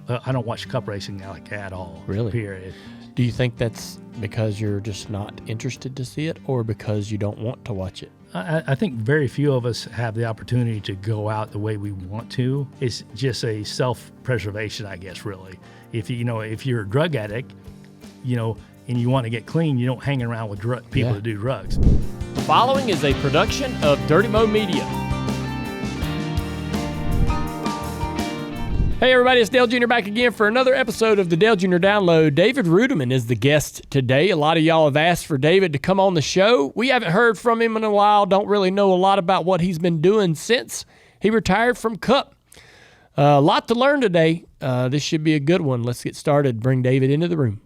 I don't watch Cup racing like at all. Really? Period. Do you think that's because you're just not interested to see it, or because you don't want to watch it? I think very few of us have the opportunity to go out the way we want to. It's just a self-preservation, I guess, really. If you're a drug addict, and you want to get clean, you don't hang around with people that do drugs. The following is a production of Dirty Mo Media. Hey everybody, it's Dale Jr. back again for another episode of the Dale Jr. Download. David Reutimann is the guest today. A lot of y'all have asked for David to come on the show. We haven't heard from him in a while, don't really know a lot about what he's been doing since he retired from Cup. A lot to learn today. This should be a good one. Let's get started. Bring David into the room.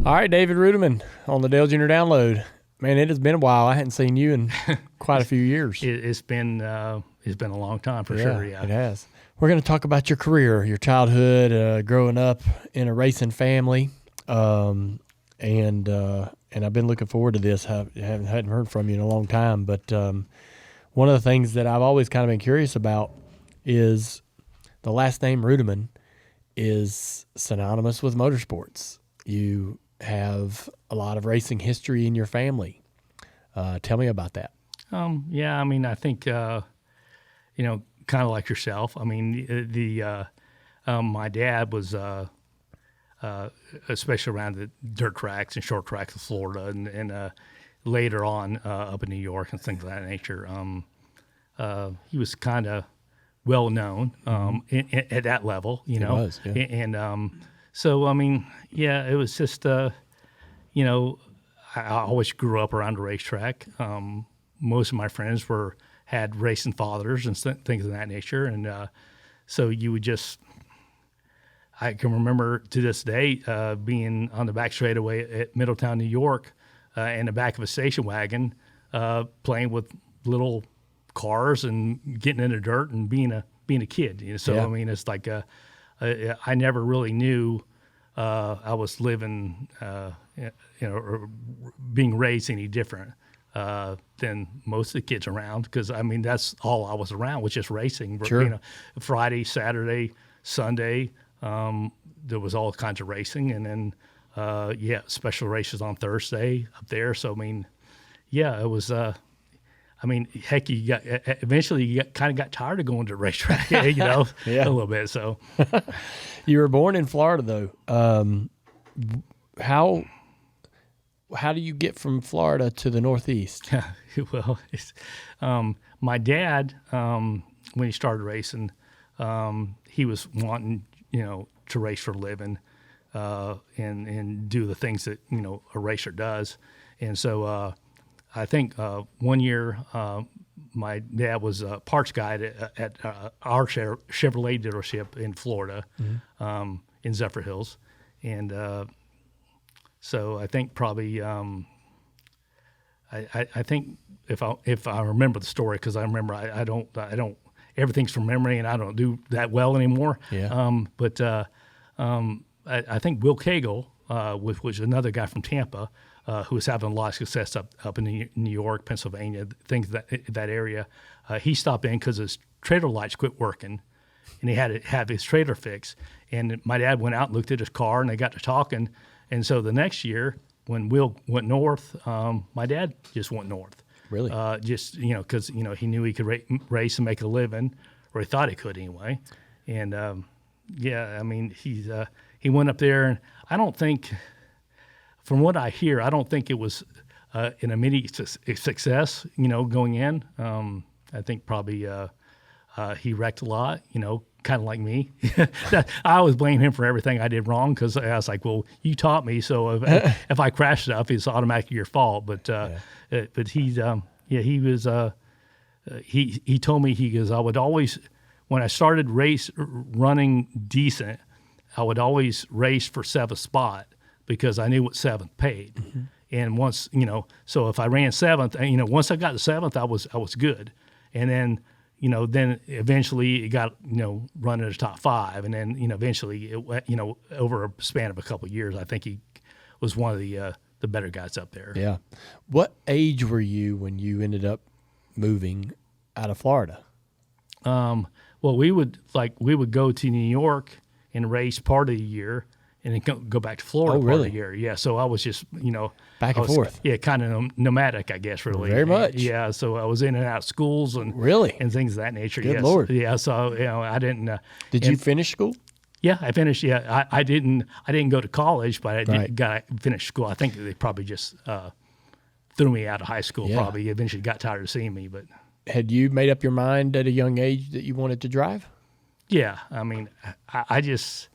All right, David Reutimann on the Dale Jr. Download. Man, it has been a while. I hadn't seen you in quite a few years. It's been a long time for sure. Yeah, it has. We're going to talk about your career, your childhood, growing up in a racing family, and I've been looking forward to this. I hadn't heard from you in a long time, but one of the things that I've always kind of been curious about is the last name Reutimann is synonymous with motorsports. You have a lot of racing history in your family. Tell me about that. Yeah, I mean, I think kind of like yourself. I mean, my dad was especially around the dirt tracks and short tracks of Florida, and later on up in New York and things of that nature. He was kind of well known at that level, He was, yeah. And so I mean, yeah, it was just I always grew up around the racetrack. Most of my friends had racing fathers and things of that nature. And so you would I can remember to this day being on the back straightaway at Middletown, New York, in the back of a station wagon, playing with little cars and getting in the dirt and being a kid. So, yeah. I mean, it's like I never really knew I was living, or being raised any different than most of the kids around, because I mean that's all I was around was just racing. Sure. Friday, Saturday, Sunday, there was all kinds of racing, and then special races on Thursday up there. So I mean, yeah, it was. I mean, heck, eventually you kind of got tired of going to the racetrack, yeah. A little bit. So you were born in Florida, though. How do you get from Florida to the Northeast? Well, my dad, when he started racing, he was wanting, to race for a living, and do the things that, a racer does. And so I think one year my dad was a parts guy at our Chevrolet dealership in Florida, in Zephyr Hills. And so I think probably I think if I remember the story, because I remember I don't everything's from memory and I don't do that well anymore. Yeah. But I think Will Cagle, which was another guy from Tampa, who was having a lot of success up in New York, Pennsylvania, things that area. He stopped in because his trailer lights quit working, and he had to have his trailer fixed. And my dad went out and looked at his car, and they got to talking. And so the next year, when Will went north, my dad just went north. Really? Because he knew he could race and make a living, or he thought he could anyway. And I mean, he went up there, and I don't think, from what I hear, I don't think it was an immediate success. Going in, I think probably he wrecked a lot. Kind of like me. I always blame him for everything I did wrong, because I was like, well, you taught me, so if I crash stuff, it's automatically your fault. But he was he told me, he goes, I would always, when I started running decent, I would always race for seventh spot because I knew what seventh paid. Mm-hmm. And once, so if I ran seventh, once I got to seventh, I was good. And then, then eventually it got, running to the top five. And then, eventually, over a span of a couple of years, I think he was one of the better guys up there. Yeah. What age were you when you ended up moving out of Florida? Well, we would go to New York and race part of the year, and then go back to Florida Oh, part of really? the year. Yeah, so I was just Back and forth. Yeah, kind of nomadic, I guess. Really, Very much. Yeah, so I was in and out of schools and Really? and things of that nature. Good yes. Lord. Yeah, so I didn't. Did you finish school? Yeah, I finished. Yeah, I didn't go to college, but I Right. got finished school. I think they probably just threw me out of high school. Yeah. Probably eventually got tired of seeing me, but. Had you made up your mind at a young age that you wanted to drive? Yeah, I mean, I just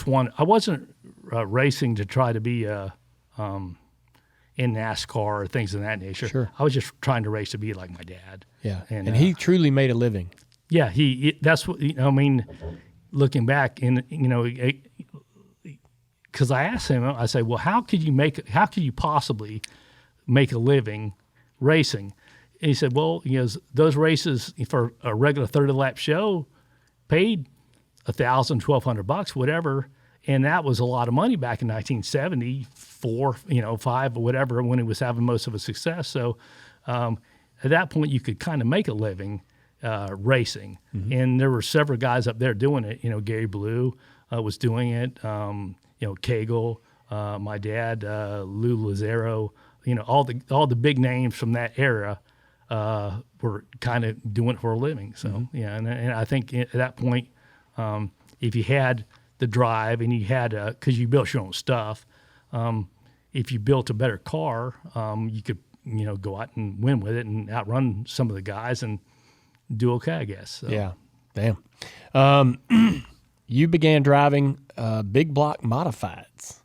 want. I wasn't racing to try to be in NASCAR or things of that nature. Sure. I was just trying to race to be like my dad. Yeah. And, he truly made a living. Yeah, that's what I mean. Looking back, and because I asked him, I said, "Well, how could you possibly make a living racing?" And he said, "Well, those races for a regular 30-lap show paid $1,000, $1,200, whatever, and that was a lot of money back in 1974, 5 or whatever, when he was having most of his success. So at that point, you could kind of make a living racing, and there were several guys up there doing it. Gary Blue was doing it. Cagle, my dad, Lou Lazaro. All the big names from that era were kind of doing it for a living. So yeah, and I think at that point, if you had the drive and you had because you built your own stuff, if you built a better car, you could go out and win with it and outrun some of the guys and do okay, I guess. So. Yeah, damn. You began driving big block modifieds.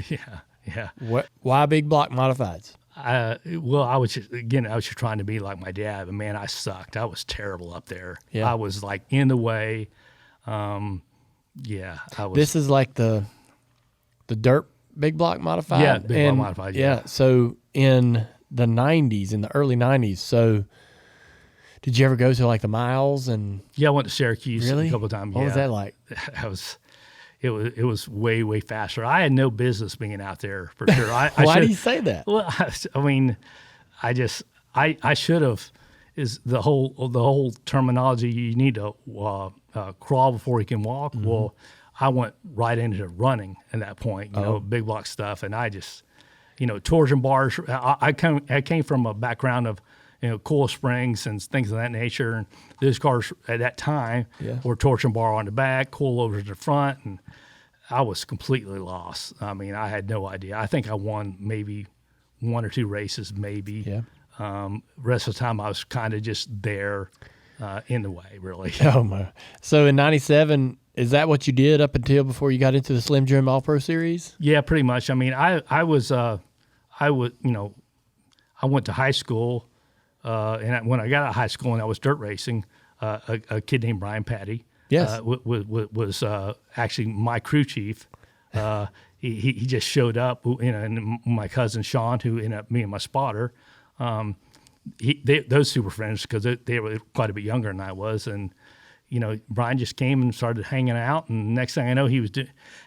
Yeah. Why big block modifieds? Well, I was just trying to be like my dad, but man, I sucked. I was terrible up there. Yeah. I was like in the way. Yeah, I was. This is like the dirt big block modified. Yeah, big block modified. Yeah. So in the early 90s. So did you ever go to like the miles and? Yeah, I went to Syracuse Really? a couple of times. What was that like? It was way, way faster. I had no business being out there for sure. Why do you say that? Well, I mean, I should have. Is the whole terminology? You need to crawl before you can walk. Mm-hmm. Well, I went right into running at that point. Big block stuff, and I just, torsion bars. I came from a background of coil springs and things of that nature, and those cars at that time were torsion bar on the back, coil over to the front, and I was completely lost. I mean, I had no idea. I think I won maybe one or two races, maybe. Yeah. Rest of the time, I was kind of just there in the way, really. Oh my! So in '97, is that what you did up until before you got into the Slim Jim All Pro Series? Yeah, pretty much. I mean, I went to high school, and when I got out of high school and I was dirt racing, a kid named Brian Patty, Yes. was actually my crew chief. He just showed up, and my cousin Sean, who ended up being my spotter. Those super friends because they were quite a bit younger than I was, and Brian just came and started hanging out, and next thing I know, he was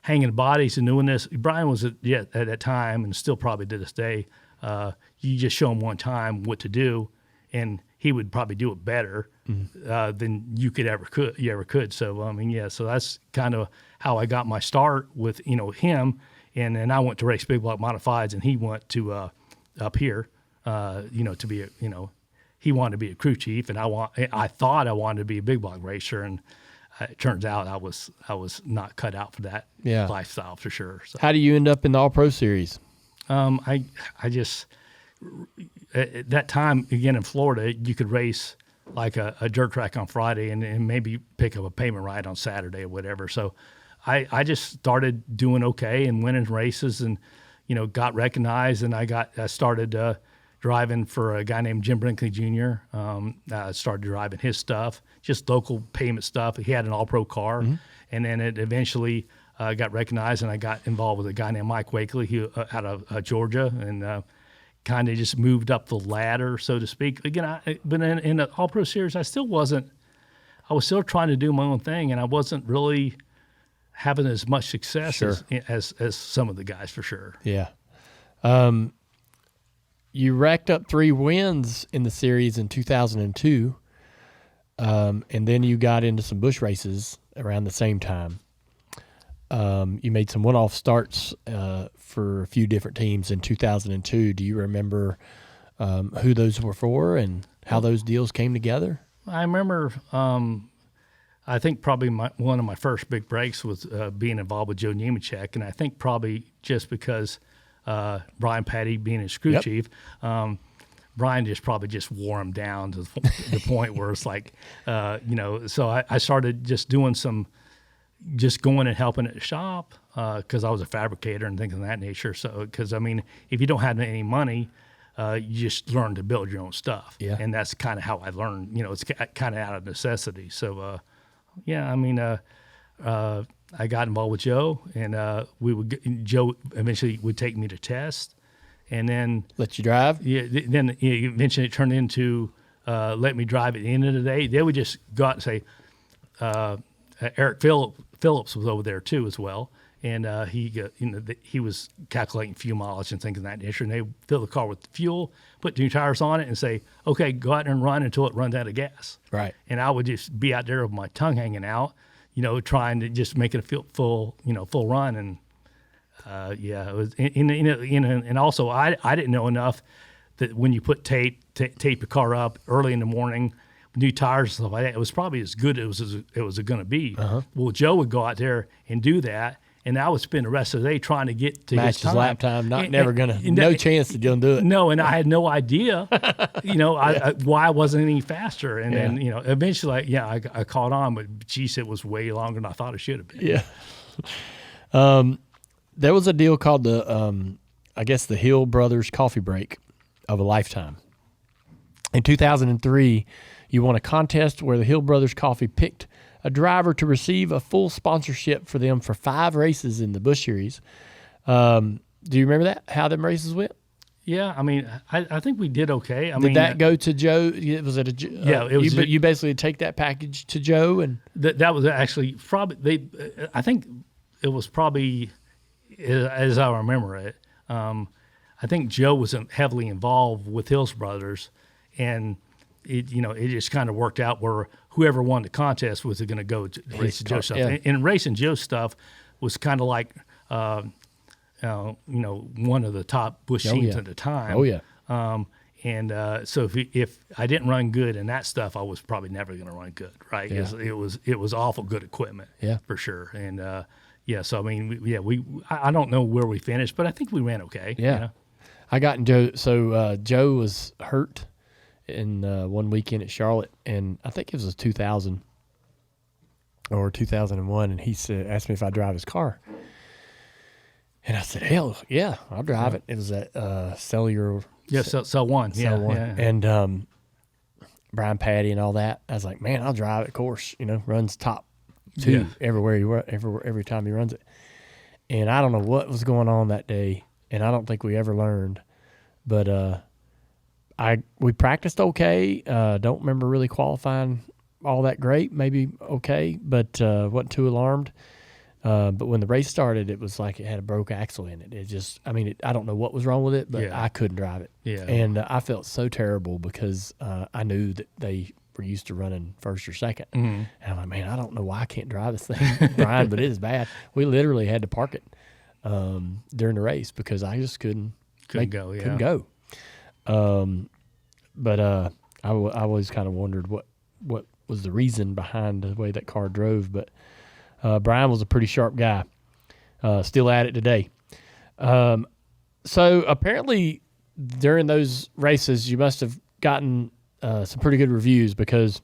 hanging bodies and doing this. Brian was at that time, and still probably to this day. You just show him one time what to do, and he would probably do it better than you ever could. So I mean, yeah. So that's kind of how I got my start with him, and then I went to race big block modifieds, and he went to up here. To be he wanted to be a crew chief, and I thought I wanted to be a big block racer, and it turns out I was not cut out for that lifestyle for sure. So. How do you end up in the All Pro Series? I just at that time again in Florida, you could race like a dirt track on Friday and maybe pick up a pavement ride on Saturday or whatever. So I just started doing okay and winning races, and got recognized, and I started. Driving for a guy named Jim Brinkley Jr. Started driving his stuff, just local payment stuff. He had an all-pro car, and then it eventually got recognized, and I got involved with a guy named Mike Wakely out of Georgia, and kind of just moved up the ladder, so to speak. Again, but in the all-pro series, I was still trying to do my own thing, and I wasn't really having as much success as some of the guys for sure. Yeah. You racked up 3 wins in the series in 2002. And then you got into some bush races around the same time. You made some one-off starts for a few different teams in 2002. Do you remember who those were for and how those deals came together? I remember. I think probably one of my first big breaks was being involved with Joe Nemechek, and I think probably just because Brian Patty being his crew chief, Brian just wore him down to the point where it's like, So I started just doing just going and helping at the shop because I was a fabricator and things of that nature. So because if you don't have any money, you just learn to build your own stuff. Yeah. And that's kind of how I learned. It's kind of out of necessity. So. I got involved with Joe, and Joe eventually would take me to test, and then let you drive. Yeah, then eventually it turned into let me drive at the end of the day. They would just go out and say, Eric Phillips was over there too as well, and he was calculating fuel mileage and things of that nature, and they fill the car with fuel, put new tires on it, and say, okay, go out and run until it runs out of gas. Right. And I would just be out there with my tongue hanging out, trying to just make it a full run. And it was, and also I didn't know enough that when you put tape your car up early in the morning, new tires and stuff like that, it was probably as good as it was going to be. Uh-huh. Well, Joe would go out there and do that, and I would spend the rest of the day trying to get to match his lap time. No chance to do it. No, and I had no idea, why I wasn't any faster. And then, eventually, I caught on, but geez, it was way longer than I thought it should have been. Yeah. There was a deal called the Hill Brothers Coffee Break of a lifetime. In 2003, you won a contest where the Hill Brothers Coffee picked a driver to receive a full sponsorship for them for 5 races in the Busch Series. Do you remember that? How them races went? Yeah, I think we did okay. Did that go to Joe? Was it a it was. You basically take that package to Joe, and that was actually probably I think it was probably as I remember it. I think Joe was heavily involved with Hills Brothers, and it just kind of worked out where whoever won the contest was going to go to Racing Joe stuff. Yeah. And Racing Joe stuff was kind of like, one of the top Busch teams at the time. Oh yeah. So if I didn't run good in that stuff, I was probably never going to run good, right? Yeah. It was awful good equipment, for sure. And I don't know where we finished, but I think we ran okay. Yeah. I got in Joe. So Joe was hurt in one weekend at Charlotte, and I think it was 2000 or 2001, and he asked me if I'd drive his car. And I said, hell, yeah, I'll drive it. It was at Cellular. Yeah, Cell One. Cell One. Yeah. And Brian Patty and all that. I was like, man, I'll drive it, of course. Runs top 2 everywhere every time he runs it. And I don't know what was going on that day, and I don't think we ever learned. But we practiced okay. Don't remember really qualifying all that great. Maybe okay, but wasn't too alarmed. But when the race started, it was like it had a broke axle in it. It just, I don't know what was wrong with it, but I couldn't drive it. Yeah. And I felt so terrible because I knew that they were used to running first or second. Mm-hmm. And I'm like, man, I don't know why I can't drive this thing, Brian, but it is bad. We literally had to park it during the race because I just couldn't go. But I always kind of wondered what was the reason behind the way that car drove. But Brian was a pretty sharp guy, still at it today. So apparently during those races, you must have gotten some pretty good reviews because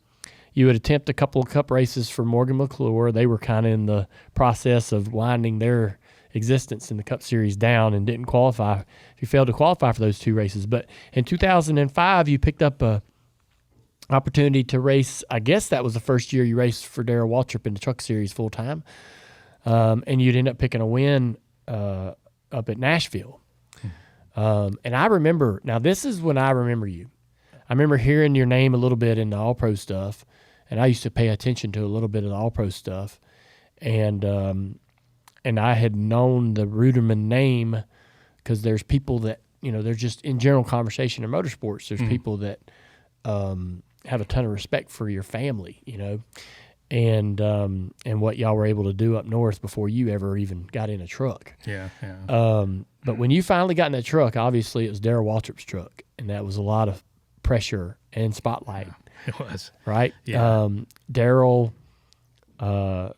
you would attempt a couple of cup races for Morgan McClure. They were kind of in the process of winding their existence in the Cup Series down and didn't qualify. You failed to qualify for those 2 races. But in 2005, you picked up a opportunity to race. I guess that was the first year you raced for Darrell Waltrip in the Truck Series full time, and you'd end up picking a win up at Nashville. And I remember, now this is when I remember you. I remember hearing your name a little bit in the All-Pro stuff, and I used to pay attention to a little bit of the All-Pro stuff, and I had known the Reutimann name because there's people that, they're just in general conversation in motorsports. There's people that have a ton of respect for your family, and what y'all were able to do up north before you ever even got in a truck. Yeah. But when you finally got in that truck, obviously it was Darrell Waltrip's truck, and that was a lot of pressure and spotlight. It was. Right? Yeah. Darrell, that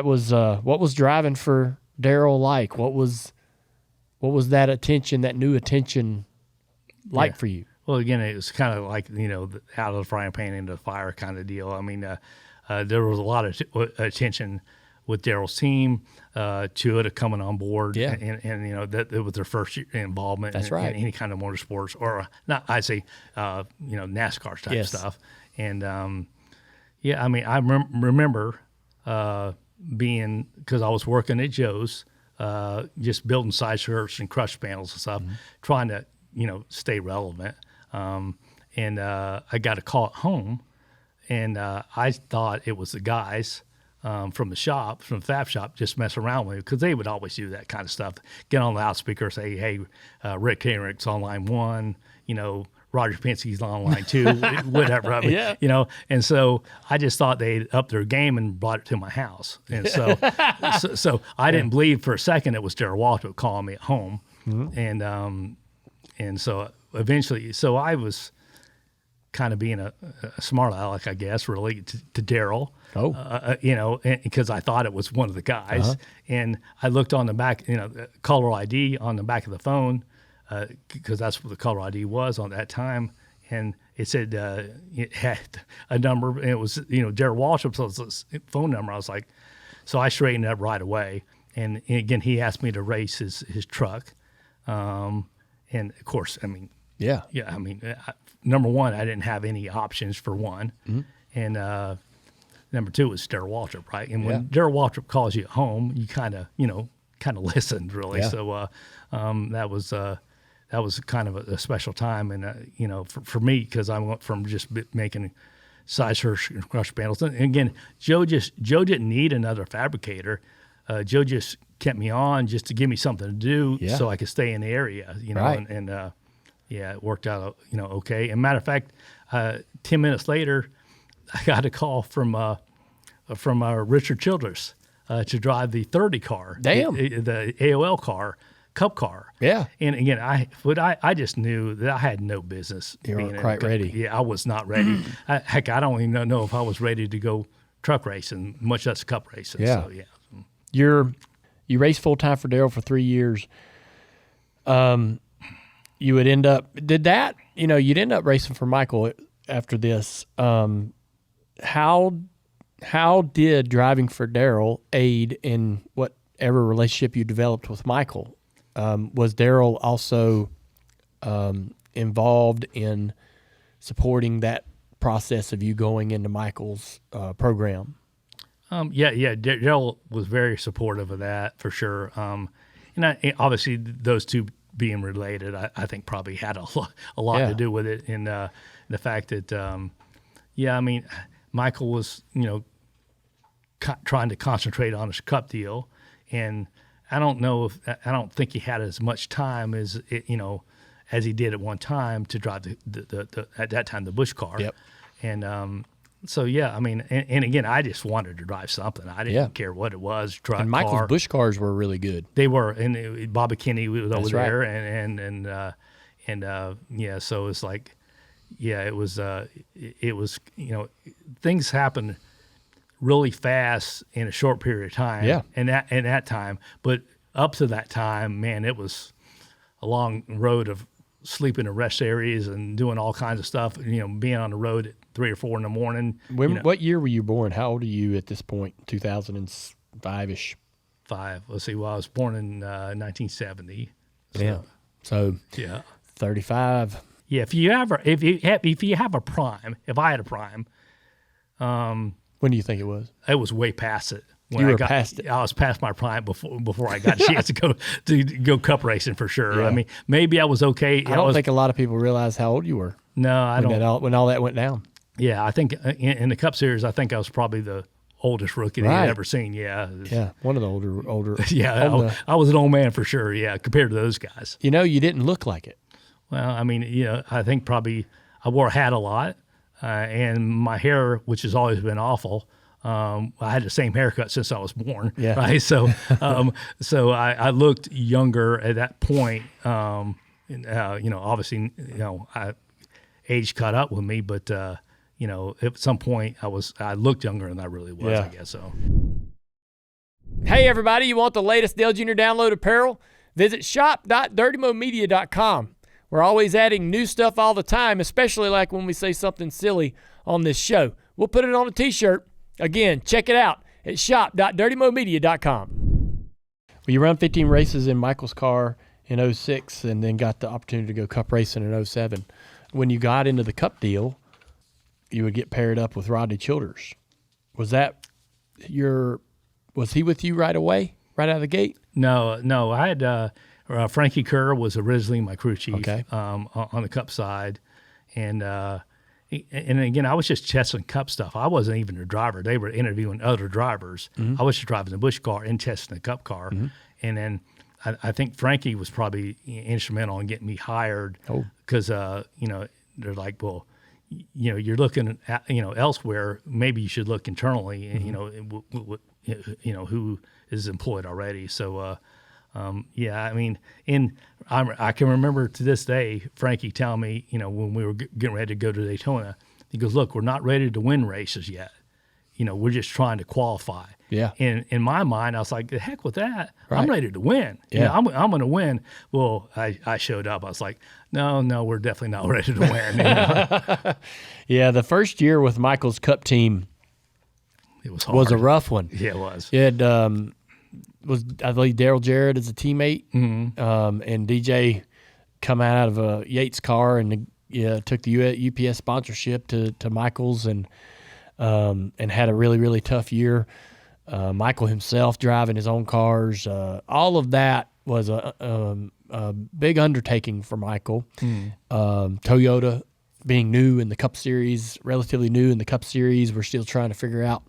was what was driving for Darrell like? What was that attention, that new attention like for you? Well, again, it was kind of like, out of the frying pan into the fire kind of deal. I mean, there was a lot of attention with Darrell's team, Chihuahua coming on board. Yeah. And that it was their first involvement That's right. in any kind of motorsports, or not, I'd say, NASCAR type stuff. And, I mean, I remember being, because I was working at Joe's, just building side skirts and crush panels and stuff, trying to, stay relevant. And I got a call at home, and I thought it was the guys from the shop, from the fab shop, just messing around with me, because they would always do that kind of stuff. Get on the loudspeaker, say, hey, Rick Henrich's on line 1, Roger Penske's on line 2, whatever. I mean, and so I just thought they'd up their game and brought it to my house. And so so I didn't believe for a second it was Darrell Waltrip calling me at home. And so eventually, so I was kind of being a smart aleck, I guess, really, to Darrell. Because I thought it was one of the guys. And I looked on the back, caller ID on the back of the phone, because that's what the caller ID was on that time. And it said it had a number, and it was, Darrell Waltrip's phone number. I was like, so I straightened up right away. And again, he asked me to race his truck. And of course, I mean, I mean, number one, I didn't have any options for one. And number two was Darrell Waltrip, right? And when Darrell Waltrip calls you at home, you kind of listened, really. So that was kind of a special time. And, for me, because I went from just making side skirts and crush panels. And again, Joe didn't need another fabricator. Joe just kept me on just to give me something to do so I could stay in the area, Right. and it worked out, okay. And matter of fact, 10 minutes later, I got a call from Richard Childress to drive the 30 car, Damn. the AOL car, Cup car. Yeah. And again, I just knew that I had no business. You being weren't in quite ready. Yeah, I was not ready. Heck, I don't even know if I was ready to go truck racing, much less cup racing. Yeah. So, yeah. You raced full time for Darrell for 3 years. You would end up you'd end up racing for Michael after this. How did driving for Darrell aid in whatever relationship you developed with Michael? Was Darrell also involved in supporting that process of you going into Michael's program? Darrell was very supportive of that, for sure. And obviously those two being related, I think probably had a lot to do with it. And the fact that, I mean, Michael was, trying to concentrate on his cup deal. And I don't think he had as much time as he did at one time to drive the at that time, the Busch car. Yep. And, so, I mean, and again, I just wanted to drive something. I didn't care what it was. Truck, and Michael's car. Busch cars were really good. They were, and Bobby Kinney was over right. there, and so it's like, it was things happened really fast in a short period of time. Yeah. And that time, but up to that time, man, it was a long road of sleeping in rest areas and doing all kinds of stuff. Being on the road at 3 or 4 in the morning. What year were you born? How old are you at this point? 2005-ish. 5. Let's see. Well, I was born in 1970. So 35. Yeah. If you have a prime, if I had a prime, when do you think it was? it was way past it. You were past it. I was past my prime before I got a chance to go cup racing, for sure. Yeah. I mean, maybe I was okay. I don't think a lot of people realize how old you were. No, I don't. When all that went down. Yeah, I think in the Cup Series, I think I was probably the oldest rookie they had ever seen. Yeah. One of the older. Yeah, I was an old man for sure. Yeah, compared to those guys. You didn't look like it. Well, I mean, I think probably I wore a hat a lot, and my hair, which has always been awful. I had the same haircut since I was born, Yeah. right? So, so I looked younger at that point. Obviously, age caught up with me, but at some point I looked younger than I really was. Yeah. I guess so. Hey, everybody, you want the latest Dale Jr. download apparel? Visit shop.dirtymomedia.com. We're always adding new stuff all the time, especially like when we say something silly on this show. We'll put it on a t-shirt. Again, check it out at shop.dirtymomedia.com. Well, you run 15 races in Michael's car in 06 and then got the opportunity to go cup racing in 07. When you got into the cup deal, you would get paired up with Rodney Childers. Was he with you right away, right out of the gate? No. I had Frankie Kerr was originally my crew chief on the Cup side, and again I was just testing Cup stuff. I wasn't even a driver; they were interviewing other drivers. Mm-hmm. I was just driving the Busch car and testing the Cup car, and then I think Frankie was probably instrumental in getting me hired because they're like, well, you're looking at elsewhere. Maybe you should look internally, and who is employed already. So. I can remember to this day, Frankie telling me, when we were getting ready to go to Daytona, he goes, look, we're not ready to win races yet. We're just trying to qualify. Yeah. And in my mind, I was like, the heck with that. Right. I'm ready to win. Yeah. I'm going to win. Well, I showed up. I was like, no, we're definitely not ready to win. Yeah. The first year with Michael's Cup team, it was hard. Was a rough one. Yeah, it was. It I believe Darrell Jarrett as a teammate, and DJ come out of a Yates car and took the UPS sponsorship to Michael's and had a really, really tough year. Michael himself driving his own cars, all of that was a big undertaking for Michael. Toyota being new in the Cup Series, relatively new in the Cup Series, we're still trying to figure out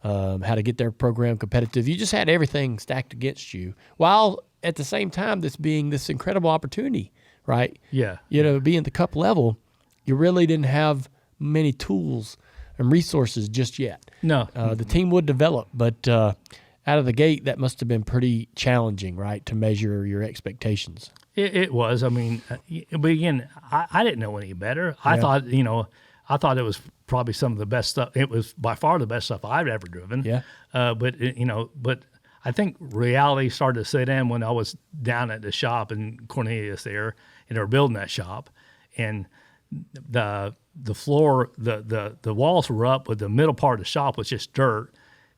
how to get their program competitive. You just had everything stacked against you, while at the same time this being this incredible opportunity, right? Yeah. Being the Cup level, you really didn't have many tools and resources just yet. No. The team would develop, but out of the gate, that must have been pretty challenging, right, to measure your expectations. It was. I mean, but again, I didn't know any better. I thought, I thought it was probably some of the best stuff. It was by far the best stuff I've ever driven. Yeah. But I think reality started to set in when I was down at the shop in Cornelius there, and they were building that shop, and the floor, the walls were up, but the middle part of the shop was just dirt.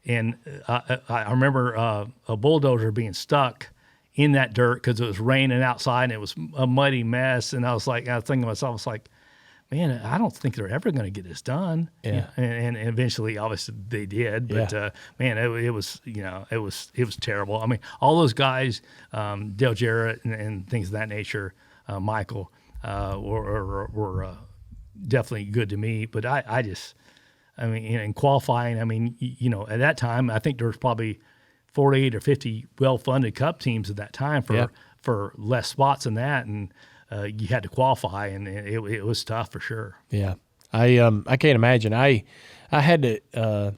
And I remember a bulldozer being stuck in that dirt because it was raining outside and it was a muddy mess. And I was thinking to myself, I was like, man, I don't think they're ever going to get this done. Yeah. And eventually, obviously, they did. But man, it was terrible. I mean, all those guys, Dale Jarrett and things of that nature, Michael, were definitely good to me. But in qualifying, at that time, I think there was probably 48 or 50 well-funded Cup teams at that time for less spots than that, and you had to qualify, and it was tough for sure. Yeah, I can't imagine. I had to.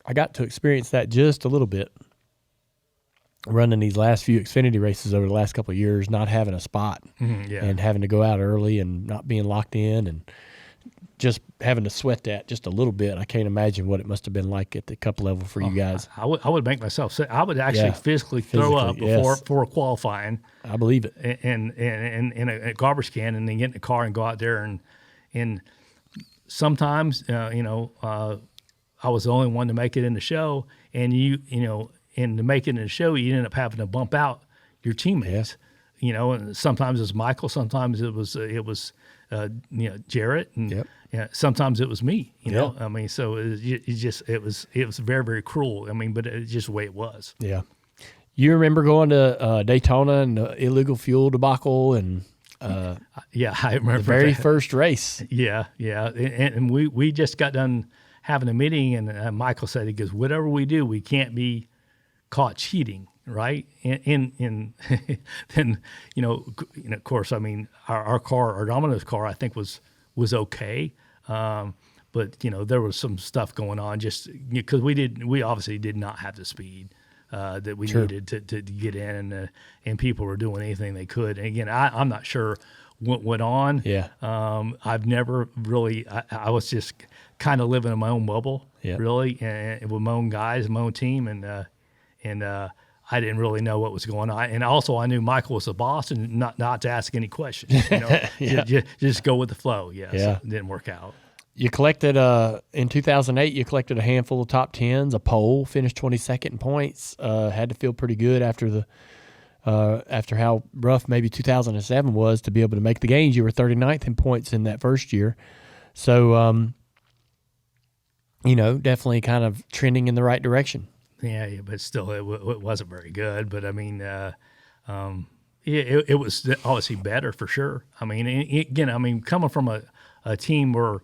I got to experience that just a little bit, running these last few Xfinity races over the last couple of years, not having a spot, and having to go out early and not being locked in, and just having to sweat that just a little bit. I can't imagine what it must have been like at the Cup level for you guys. I would make myself sick. I would actually physically throw up before qualifying. I believe it. And in a garbage can, and then get in the car and go out there and sometimes I was the only one to make it in the show, and and to make it in the show, you end up having to bump out your teammates. Yeah. And sometimes it was Michael, sometimes it was Jarrett, and sometimes it was me. I mean, so it was very, very cruel. I mean, but it's just the way it was. Yeah. You remember going to Daytona and the illegal fuel debacle and I remember the very that. first race. Yeah, and we just got done having a meeting, and Michael said, he goes, whatever we do, we can't be caught cheating. right? And then of course, I mean, our car, our Domino's car, I think was okay. But there was some stuff going on just because we obviously did not have the speed that we needed to get in, and people were doing anything they could. And again, I'm not sure what went on. Yeah. I've never really. I was just kind of living in my own bubble, really, and with my own guys, my own team, and I didn't really know what was going on. And also, I knew Michael was the boss, and not to ask any questions. Just go with the flow. So it didn't work out. You collected in 2008. You collected a handful of top tens, a pole, finished 22nd in points. Had to feel pretty good after how rough maybe 2007 was to be able to make the games. You were 39th in points in that first year, so definitely kind of trending in the right direction. Yeah, but still, it wasn't very good. But I mean, it was obviously better for sure. I mean, again, coming from a team where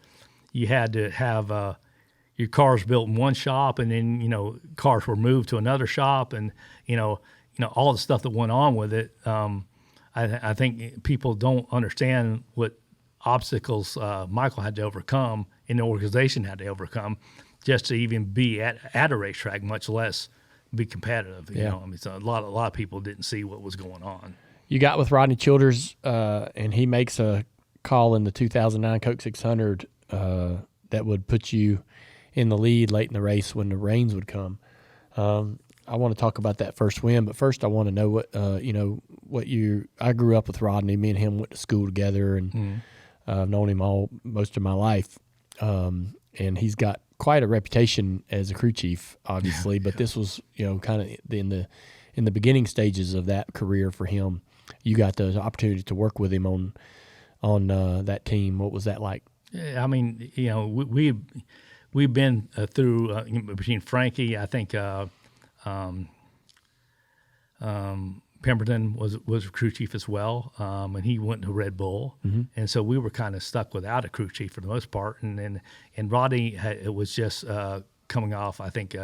you had to have your cars built in one shop, and then cars were moved to another shop, and all the stuff that went on with it. I think people don't understand what obstacles Michael had to overcome and the organization had to overcome just to even be at a racetrack, much less be competitive. So a lot of people didn't see what was going on. You got with Rodney Childers, and he makes a call in the 2009 Coke 600 that would put you in the lead late in the race when the rains would come. I want to talk about that first win, but first I want to know what I grew up with Rodney. Me and him went to school together, and I've known him most of my life. And he's got quite a reputation as a crew chief, obviously, but this was, kind of in the beginning stages of that career for him. You got the opportunity to work with him on that team. What was that like? Yeah, I mean, we've been through between Frankie, I think Pemberton was a crew chief as well, and he went to Red Bull, and so we were kind of stuck without a crew chief for the most part. And Rodney it was just coming off. I think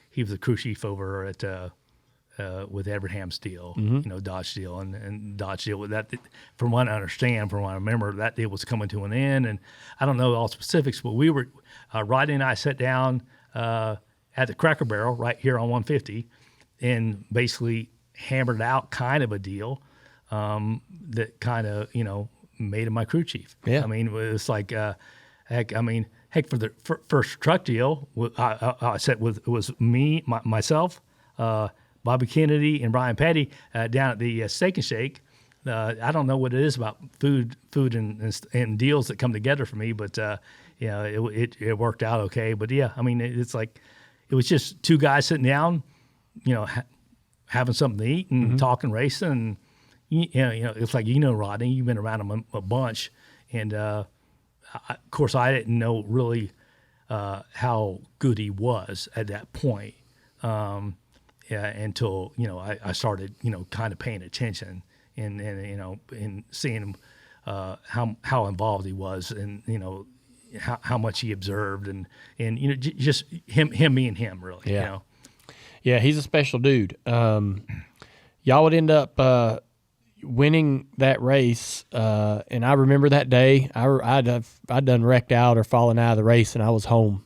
he was the crew chief over at with Everham Steel, Dodge Steel, and Dodge Steel. With that, from what I understand, from what I remember, that deal was coming to an end. And I don't know all specifics, but we were Rodney and I sat down at the Cracker Barrel right here on 150, and basically hammered out kind of a deal that kind of made him my crew chief. Yeah, I mean, it's like heck for the first truck deal, I said it was me, myself, Bobby Kennedy, and Brian Petty down at the Steak and Shake. I don't know what it is about food and deals that come together for me, but it worked out okay. But yeah, I mean, it's like it was just two guys sitting down, having something to eat and talking racing. And, it's like, Rodney, you've been around him a bunch. And, of course, I didn't know really how good he was at that point until, I started, kind of paying attention and seeing him, how involved he was, and, how much he observed, and just him being him, really. Yeah. Yeah, he's a special dude. Y'all would end up winning that race, and I remember that day. I'd done wrecked out or fallen out of the race, and I was home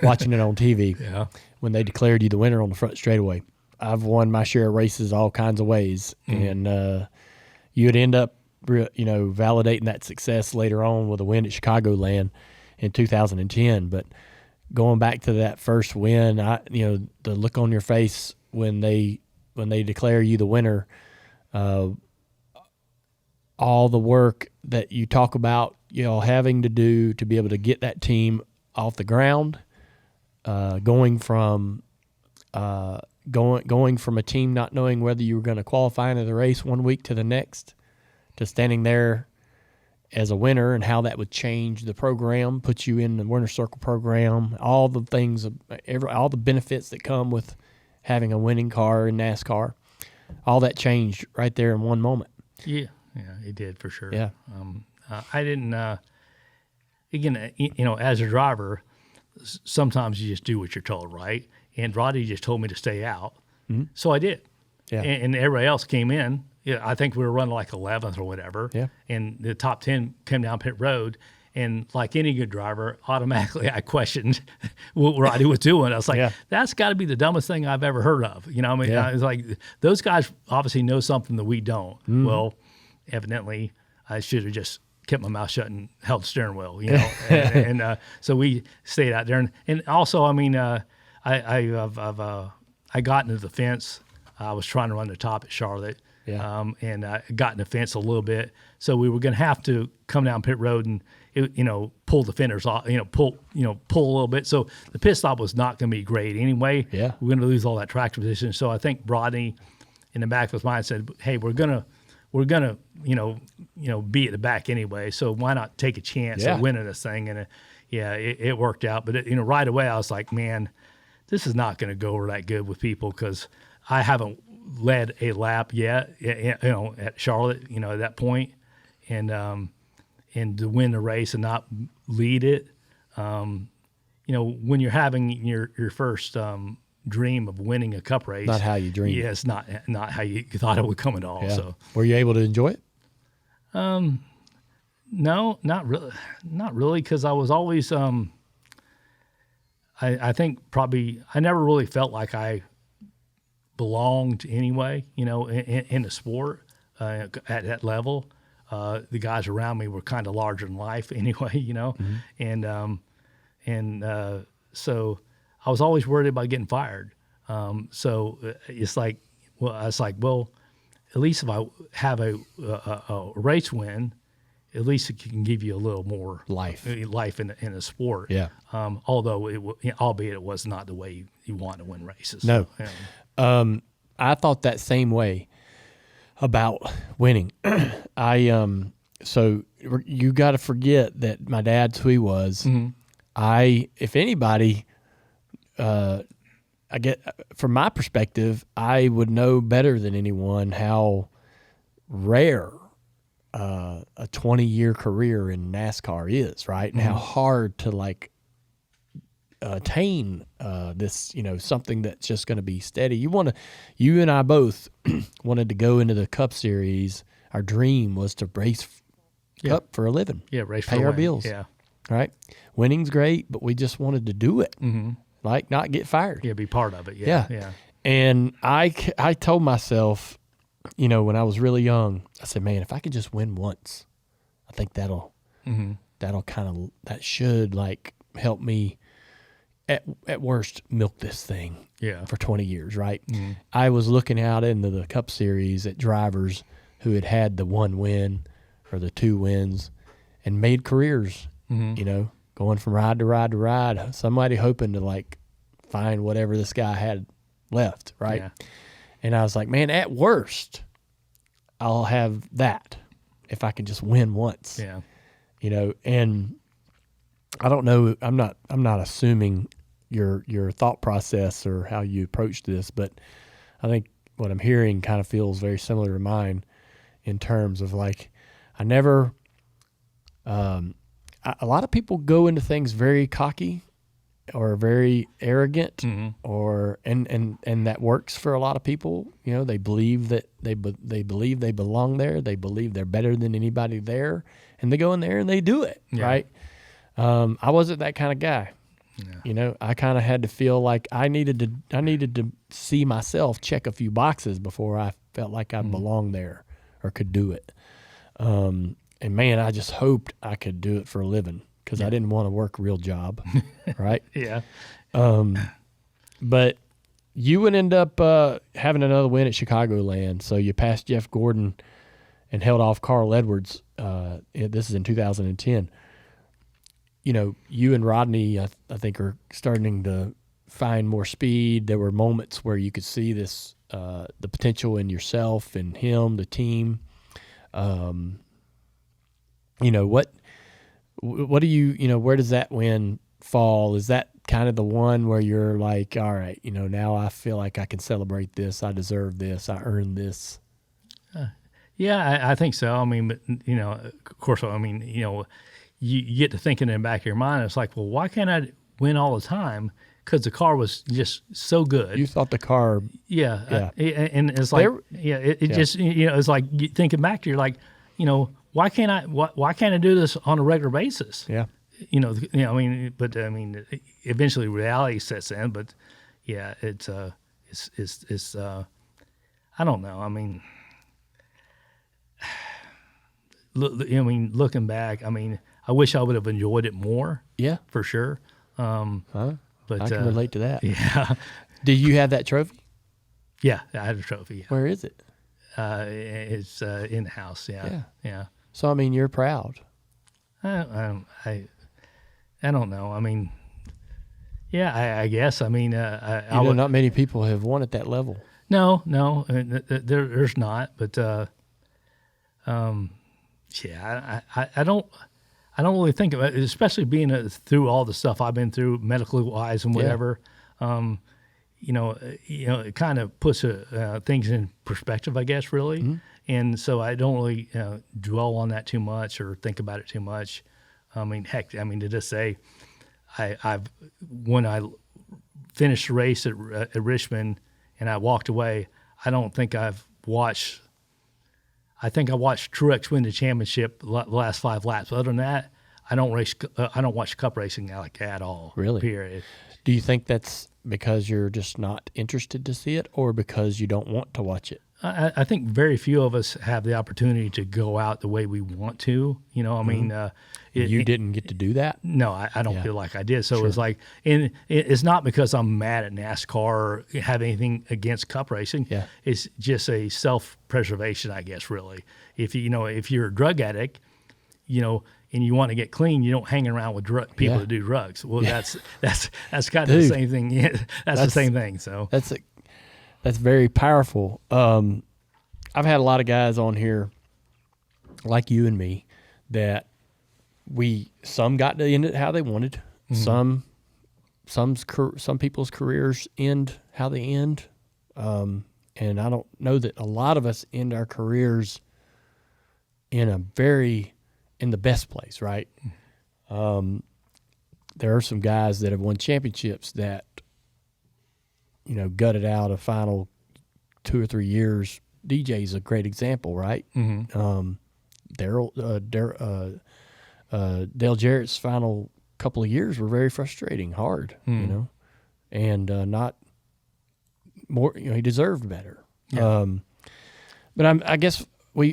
watching it on TV when they declared you the winner on the front straightaway. I've won my share of races all kinds of ways, and you'd end up validating that success later on with a win at Chicagoland in 2010. But going back to that first win, the look on your face when they declare you the winner, all the work that you talk about, having to do to be able to get that team off the ground, going from a team not knowing whether you were going to qualify into the race one week to the next, to standing there as a winner, and how that would change the program, put you in the winner circle program, all the things, all the benefits that come with having a winning car in NASCAR, all that changed right there in one moment. Yeah, it did for sure. Yeah. I didn't, again, as a driver, sometimes you just do what you're told, right? And Roddy just told me to stay out. So I did. Yeah. and everybody else came in. Yeah, I think we were running like 11th or whatever. Yeah. And the top 10 came down pit road. And like any good driver, automatically I questioned what Rodney was doing. I was like, that's got to be the dumbest thing I've ever heard of. You know, I mean, I was like, those guys obviously know something that we don't. Well, evidently, I should have just kept my mouth shut and held the steering wheel, you know. and so we stayed out there. And also, I mean, I got into the fence. I was trying to run the top at Charlotte. Yeah. And I got in the fence a little bit. So we were going to have to come down pit road and, pull the fenders off, pull a little bit. So the pit stop was not going to be great anyway. Yeah. We're going to lose all that tractor position. So I think Rodney in the back of his mind said, hey, we're going to, be at the back anyway. So why not take a chance at winning this thing? And it worked out. But right away I was like, man, this is not going to go over that good with people because I haven't led a lap yet, at Charlotte, at that point, and to win the race and not lead it, when you're having your first dream of winning a cup race, not how you dreamed. Yeah, it's not how you thought it would come at all. Yeah. So, were you able to enjoy it? No, not really, because I was always, I think probably I never really felt like I belonged anyway, in the sport at that level. The guys around me were kind of larger than life anyway, and so I was always worried about getting fired. So it's like, well, at least if I have a race win, at least it can give you a little more life in the sport. Yeah. Although albeit it was not the way you want to win races. No. So, I thought that same way about winning. So you got to forget that my dad's who he was. If anybody, I get from my perspective, I would know better than anyone how rare a 20-year career in NASCAR is, right? And how hard to attain this, something that's just going to be steady. You and I both wanted to go into the Cup Series. Our dream was to race Cup for a living. Yeah, race pay for our win. bills. Yeah, right. Winning's great, but we just wanted to do it, not get fired. Yeah, be part of it. Yeah. And I told myself, when I was really young, I said, man, if I could just win once, I think that'll that should help me at worst milk this thing for 20 years, right? I was looking out into the Cup Series at drivers who had the one win or the two wins and made careers, going from ride to ride to ride, somebody hoping to find whatever this guy had left, right? Yeah. And I was like, man, at worst, I'll have that if I can just win once. Yeah. And I don't know, I'm not assuming your thought process or how you approach this, but I think what I'm hearing kind of feels very similar to mine in terms of I never a lot of people go into things very cocky or very arrogant, or and that works for a lot of people. They believe that they believe they belong there. They believe they're better than anybody there, and they go in there and they do it, right? I wasn't that kind of guy. Yeah. I kind of had to feel like I needed to see myself check a few boxes before I felt like I belonged there or could do it. And man, I just hoped I could do it for a living because I didn't want to work a real job, right? Yeah. But you would end up having another win at Chicagoland. So you passed Jeff Gordon and held off Carl Edwards. This is in 2010. You and Rodney, I think, are starting to find more speed. There were moments where you could see this, the potential in yourself and him, the team. What do you, where does that win fall? Is that kind of the one where you're like, all right, now I feel like I can celebrate this. I deserve this. I earned this. Yeah, I think so. I mean, but, of course, you get to thinking in the back of your mind, it's like, well, why can't I win all the time? because the car was just so good. You thought the car, Yeah. And it's like, it just, it's like you thinking back to, you're like, why can't I do this on a regular basis? yeah. Eventually reality sets in, but yeah, it's I don't know. I mean, looking back, I wish I would have enjoyed it more. Yeah. For sure. But I can relate to that. Yeah. Do you have that trophy? Yeah, I had a trophy. Where is it? It's in the house. Yeah. So, you're proud. I don't know. I guess. Not many people have won at that level. No, there's not. But I don't really think about it, especially being through all the stuff I've been through, medically wise and whatever. It kind of puts things in perspective, I guess, really. Mm-hmm. And so I don't really dwell on that too much or think about it too much. To just say, when I finished the race at Richmond and I walked away, I don't think I've watched. I think I watched Truex win the championship the last 5 laps. Other than that, I don't race. I don't watch cup racing like at all. Really? Period. Do you think that's because you're just not interested to see it, or because you don't want to watch it? I think very few of us have the opportunity to go out the way we want to. You didn't get to do that? No, I don't feel like I did. So it's like, and it's not because I'm mad at NASCAR or have anything against cup racing. Yeah. It's just a self-preservation, I guess, really. If you're a drug addict, and you want to get clean, you don't hang around with people that do drugs. Well, that's kind of the same thing. Yeah, that's the same thing. So that's very powerful. I've had a lot of guys on here like you and me that some got to end it how they wanted. Mm-hmm. Some people's careers end how they end. And I don't know that a lot of us end our careers in the best place, right? There are some guys that have won championships that, gutted out a final 2 or 3 years. DJ's a great example, right? Mm-hmm. Dale Jarrett's final couple of years were very frustrating, hard, and not more. He deserved better. Yeah. But I guess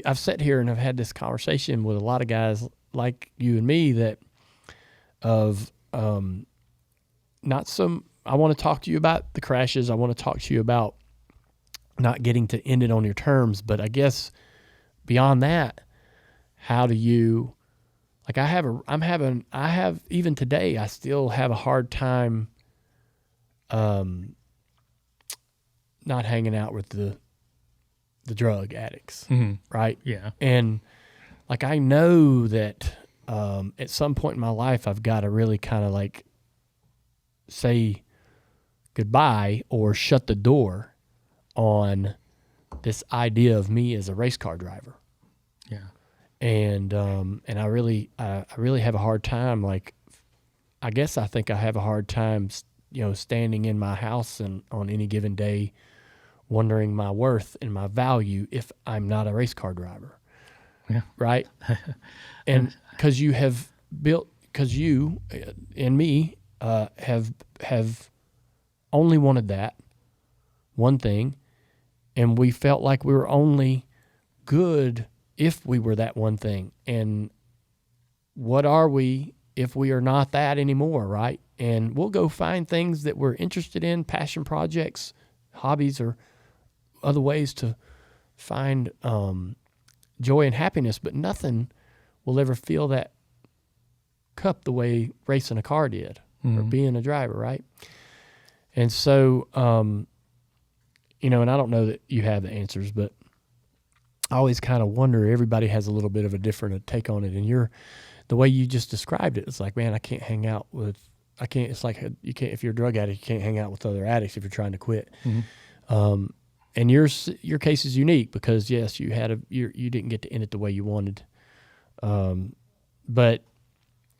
I've sat here and I've had this conversation with a lot of guys like you and me that I want to talk to you about the crashes. I want to talk to you about not getting to end it on your terms. But I guess beyond that, how do you, like even today, I still have a hard time not hanging out with the drug addicts, right? Yeah. And I know that at some point in my life, I've got to really kind of say goodbye or shut the door on this idea of me as a race car driver. Yeah. And I really have a hard time. I guess I think I have a hard time, standing in my house and on any given day, wondering my worth and my value if I'm not a race car driver. Yeah. Right. And because you and me have only wanted that one thing, and we felt like we were only good if we were that one thing. And what are we if we are not that anymore, right? And we'll go find things that we're interested in, passion projects, hobbies, or other ways to find joy and happiness, but nothing will ever fill that cup the way racing a car did, or being a driver, right? And so, and I don't know that you have the answers, but I always kind of wonder, everybody has a little bit of a different take on it. And the way you just described it, it's like, man, it's like you can't, if you're a drug addict, you can't hang out with other addicts if you're trying to quit. Mm-hmm. And your case is unique because, yes, you didn't get to end it the way you wanted. But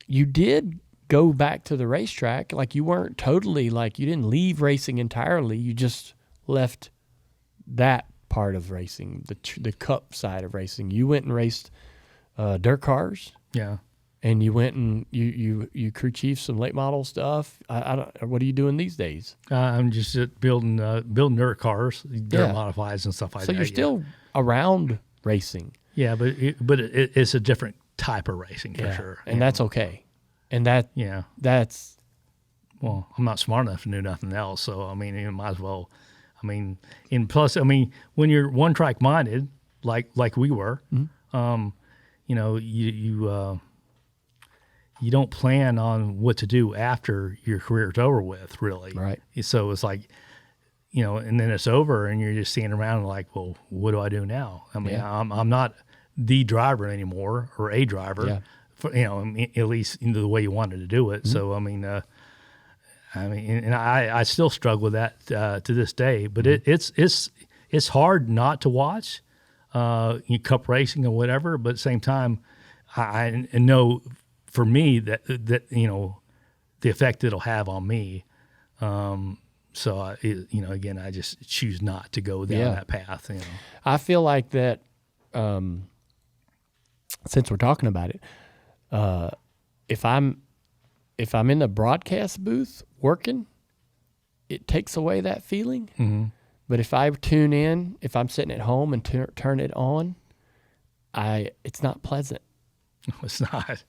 you did go back to the racetrack. Like you weren't totally like you didn't leave racing entirely. You just left that part of racing, the cup side of racing. You went and raced dirt cars. Yeah. And you went and you crew chief some late model stuff. I don't. What are you doing these days? I'm just building dirt cars, dirt modifieds and stuff like that. So you're still around racing. Yeah, but it's a different type of racing for sure. And that's okay. And that's well, I'm not smart enough to do nothing else, so I mean, you might as well. I mean, and plus, I mean, when you're one track minded, like we were, you know, you don't plan on what to do after your career's over with, really. Right. So it's like, you know, and then it's over, and you're just standing around like, well, what do I do now? I mean, I'm not the driver anymore, or a driver. Yeah. For, you know, I mean, at least the way you wanted to do it. So I mean, and I still struggle with that to this day. But it's hard not to watch cup racing or whatever. But at the same time, I know for me that you know the effect it'll have on me. So you know, again, I just choose not to go down that path. You know, I feel like that. Since we're talking about it, if I'm in the broadcast booth working, it takes away that feeling. Mm-hmm. But if I tune in, if I'm sitting at home and turn it on, it's not pleasant. No, it's not.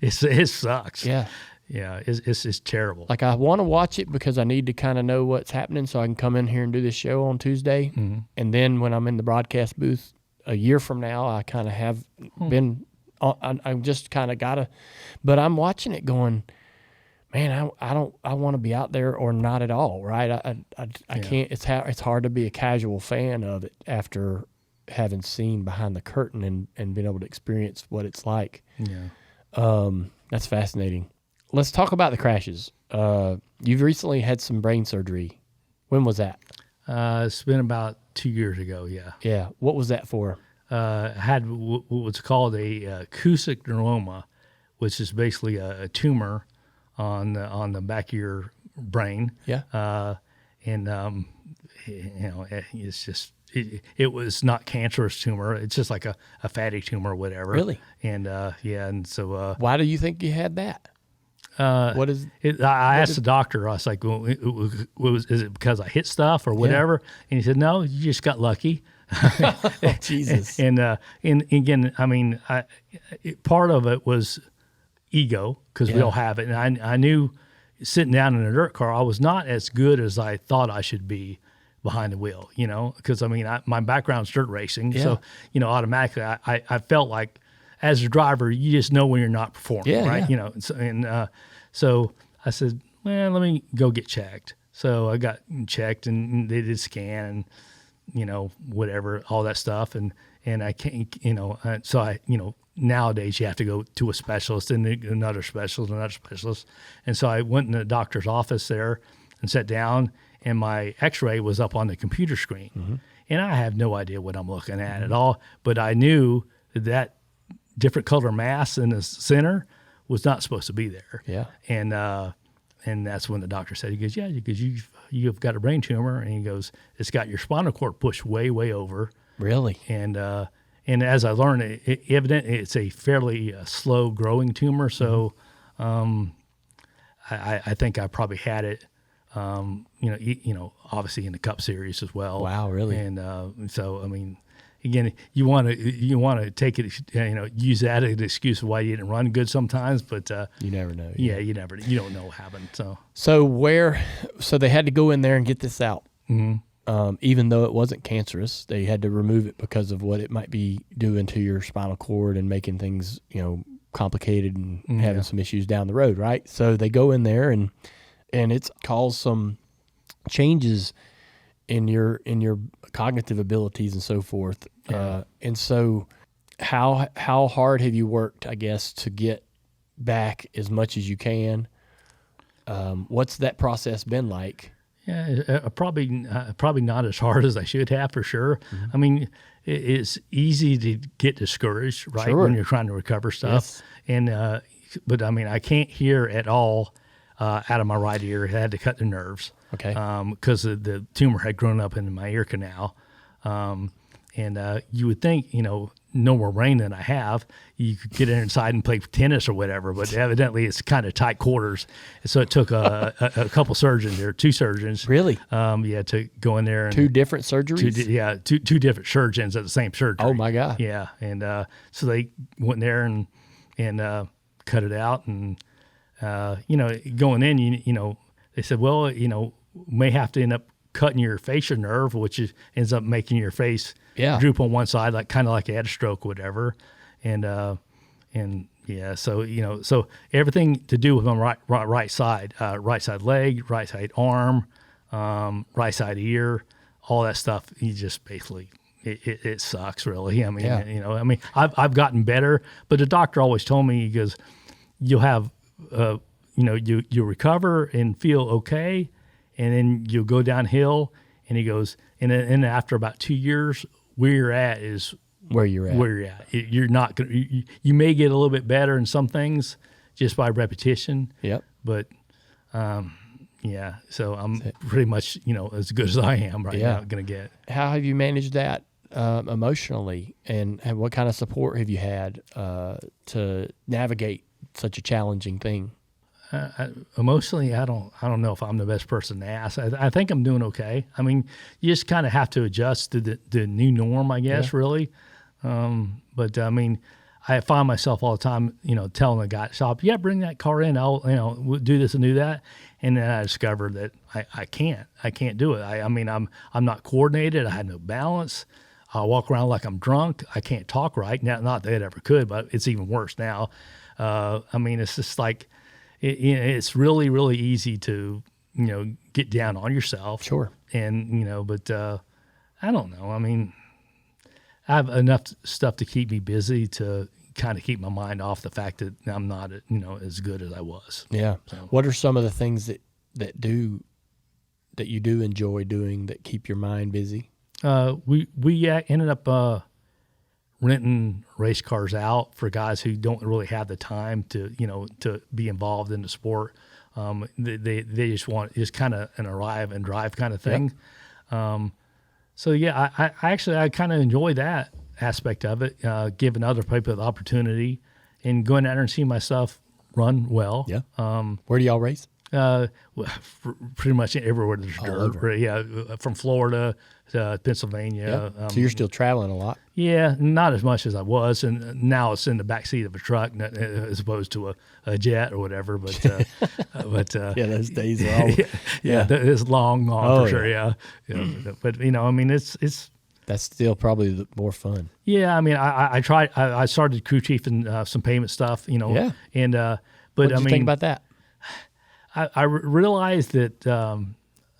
It sucks. Yeah. Yeah, it's terrible. Like I want to watch it because I need to kind of know what's happening so I can come in here and do this show on Tuesday. Mm-hmm. And then when I'm in the broadcast booth a year from now, I kind of have been, I'm just kind of got to, but I'm watching it going, man, I want to be out there or not at all, right? I can't, it's hard to be a casual fan of it after having seen behind the curtain and been able to experience what it's like. Yeah. That's fascinating. Let's talk about the crashes. You've recently had some brain surgery. When was that? It's been about 2 years ago. Yeah. Yeah. What was that for? I had what's called a acoustic neuroma, which is basically a tumor on the back of your brain. Yeah. And you know, it's just it was not cancerous tumor. It's just like a fatty tumor or whatever. Really? And and so why do you think you had that? What is it? I asked the doctor. I was like, well, is it because I hit stuff or whatever? Yeah. And he said, no, you just got lucky. Jesus. And again, I mean, part of it was ego because we all have it. And I knew sitting down in a dirt car, I was not as good as I thought I should be behind the wheel, you know, because I mean, my background's dirt racing. Yeah. So, you know, automatically I felt like as a driver, you just know when you're not performing, right? Yeah. You know, so I said, well, let me go get checked. So I got checked and they did scan and, you know, whatever, all that stuff. And I can't, you know, so I, you know, nowadays you have to go to a specialist and another specialist. And so I went in the doctor's office there and sat down and my x-ray was up on the computer screen. Mm-hmm. And I have no idea what I'm looking at at all, but I knew that different color mass in the center was not supposed to be there. Yeah. And that's when the doctor said, he goes, yeah, because you've got a brain tumor. And he goes, it's got your spinal cord pushed way, way over. Really? And as I learned, evidently it's a fairly slow growing tumor. So I think I probably had it, you know, obviously in the Cup Series as well. Wow, really? And so, I mean, again, you want to take it, you know, use that as an excuse of why you didn't run good sometimes, but you never know. Yeah, you don't know what happened. So they had to go in there and get this out. Mm-hmm. Even though it wasn't cancerous, they had to remove it because of what it might be doing to your spinal cord and making things, you know, complicated and having some issues down the road, right? So they go in there and it's caused some changes in your cognitive abilities and so forth. Yeah. And so how hard have you worked, I guess, to get back as much as you can? What's that process been like? Yeah, probably not as hard as I should have, for sure. Mm-hmm. I mean, it's easy to get discouraged, right, when you're trying to recover stuff. Yes. And but I mean, I can't hear at all out of my right ear. I had to cut the nerves. Okay. Because the tumor had grown up in my ear canal. And you would think, no more brain than I have, you could get inside and play tennis or whatever, but evidently it's kind of tight quarters. So it took a couple surgeons or 2 surgeons. Really? To go in there. And 2 different surgeries? Two different surgeons at the same surgery. Oh, my God. Yeah. And so they went there and cut it out. And, going in, they said, well, may have to end up cutting your facial nerve, which ends up making your face droop on one side, kind of like you had a stroke or whatever. So everything to do with my right side leg, right side arm, right side ear, all that stuff. You just basically, it sucks really. I mean, I've gotten better, but the doctor always told me, he goes, you'll have, you'll recover and feel okay, and then you'll go downhill. And he goes, and then after about 2 years, where you're at is where you're at. You're not going. You may get a little bit better in some things just by repetition. Yep. But, so I'm pretty much as good as I am right now going to get. How have you managed that emotionally, and what kind of support have you had to navigate such a challenging thing? Emotionally, I don't know if I'm the best person to ask. I think I'm doing okay. I mean, you just kind of have to adjust to the new norm, I guess, really. But I mean, I find myself all the time, telling the guy, "Stop! Yeah, bring that car in. I'll, we'll do this and do that." And then I discovered that I can't do it. I mean, I'm not coordinated. I had no balance. I walk around like I'm drunk. I can't talk right. Now, not that it ever could, but it's even worse now. I mean, it's just like. It's really, really easy to, get down on yourself. Sure. And, but I don't know. I mean, I have enough stuff to keep me busy to kind of keep my mind off the fact that I'm not, as good as I was. Yeah. So. What are some of the things that you do enjoy doing that keep your mind busy? We ended up renting race cars out for guys who don't really have the time to be involved in the sport. They just want kind of an arrive and drive kind of thing. Yep. I kind of enjoy that aspect of it, giving other people the opportunity and going out there and seeing my stuff run well. Yeah. Where do y'all race? Pretty much everywhere there's All dirt. over. Yeah, from Florida to Pennsylvania. Yeah. So you're still traveling a lot. Yeah, not as much as I was, and now it's in the backseat of a truck as opposed to a jet or whatever. But yeah, those days are all. It's long Oh, for sure. Yeah. But I mean, it's that's still probably the more fun. Yeah, I mean, I tried. I started crew chiefing some payment stuff. Yeah. And but What did I you mean, think about that? I realized that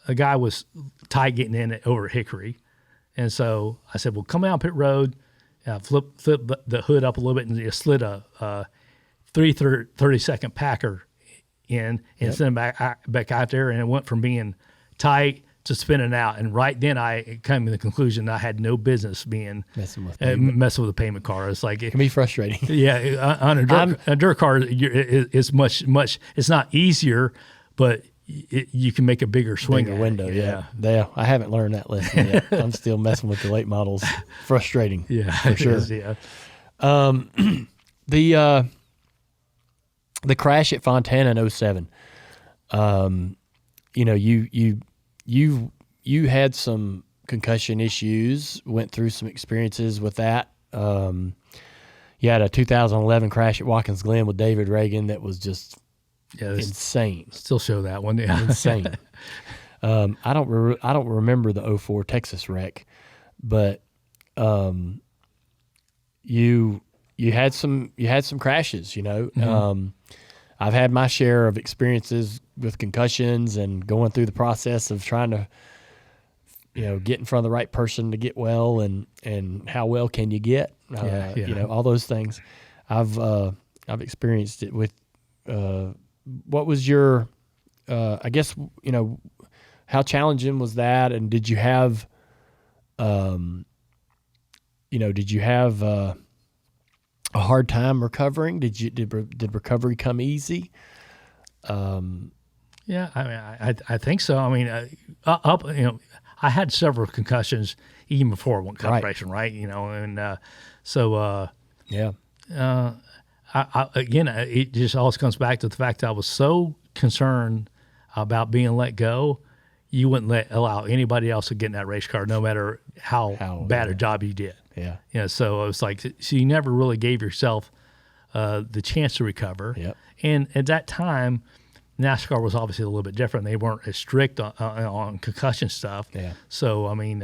a guy was tight getting in over at Hickory. And so I said, well, come out pit road, flip the hood up a little bit and just slid a 30-second packer in and send him back out there. And it went from being tight to spinning out. And right then I came to the conclusion that I had no business being messing with a payment car. It's like, it can be frustrating. Yeah. On a dirt car, it's much, it's not easier, but you can make a bigger swing. Bigger window, yeah. I haven't learned that lesson yet. I'm still messing with the late models. Frustrating. Yeah, for sure. Is, yeah. The crash at Fontana in 07. You had some concussion issues, went through some experiences with that. You had a 2011 crash at Watkins Glen with David Reagan that was just insane. Still show that one, yeah. Insane. I don't remember the 04 Texas wreck, but you had some crashes, Mm-hmm. I've had my share of experiences with concussions and going through the process of trying to get in front of the right person to get well, and how well can you get, all those things. I've experienced it with, what was your, I guess, how challenging was that? And did you have, a hard time recovering? Did recovery come easy? Yeah, I mean, I think so. I mean, I had several concussions even before I went cup racing, right? And so Yeah. again, it just always comes back to the fact that I was so concerned about being let go. You wouldn't allow anybody else to get in that race car, no matter how bad a job you did. Yeah. So it was like, so you never really gave yourself the chance to recover. Yep. And at that time, NASCAR was obviously a little bit different. They weren't as strict on concussion stuff. Yeah. So I mean,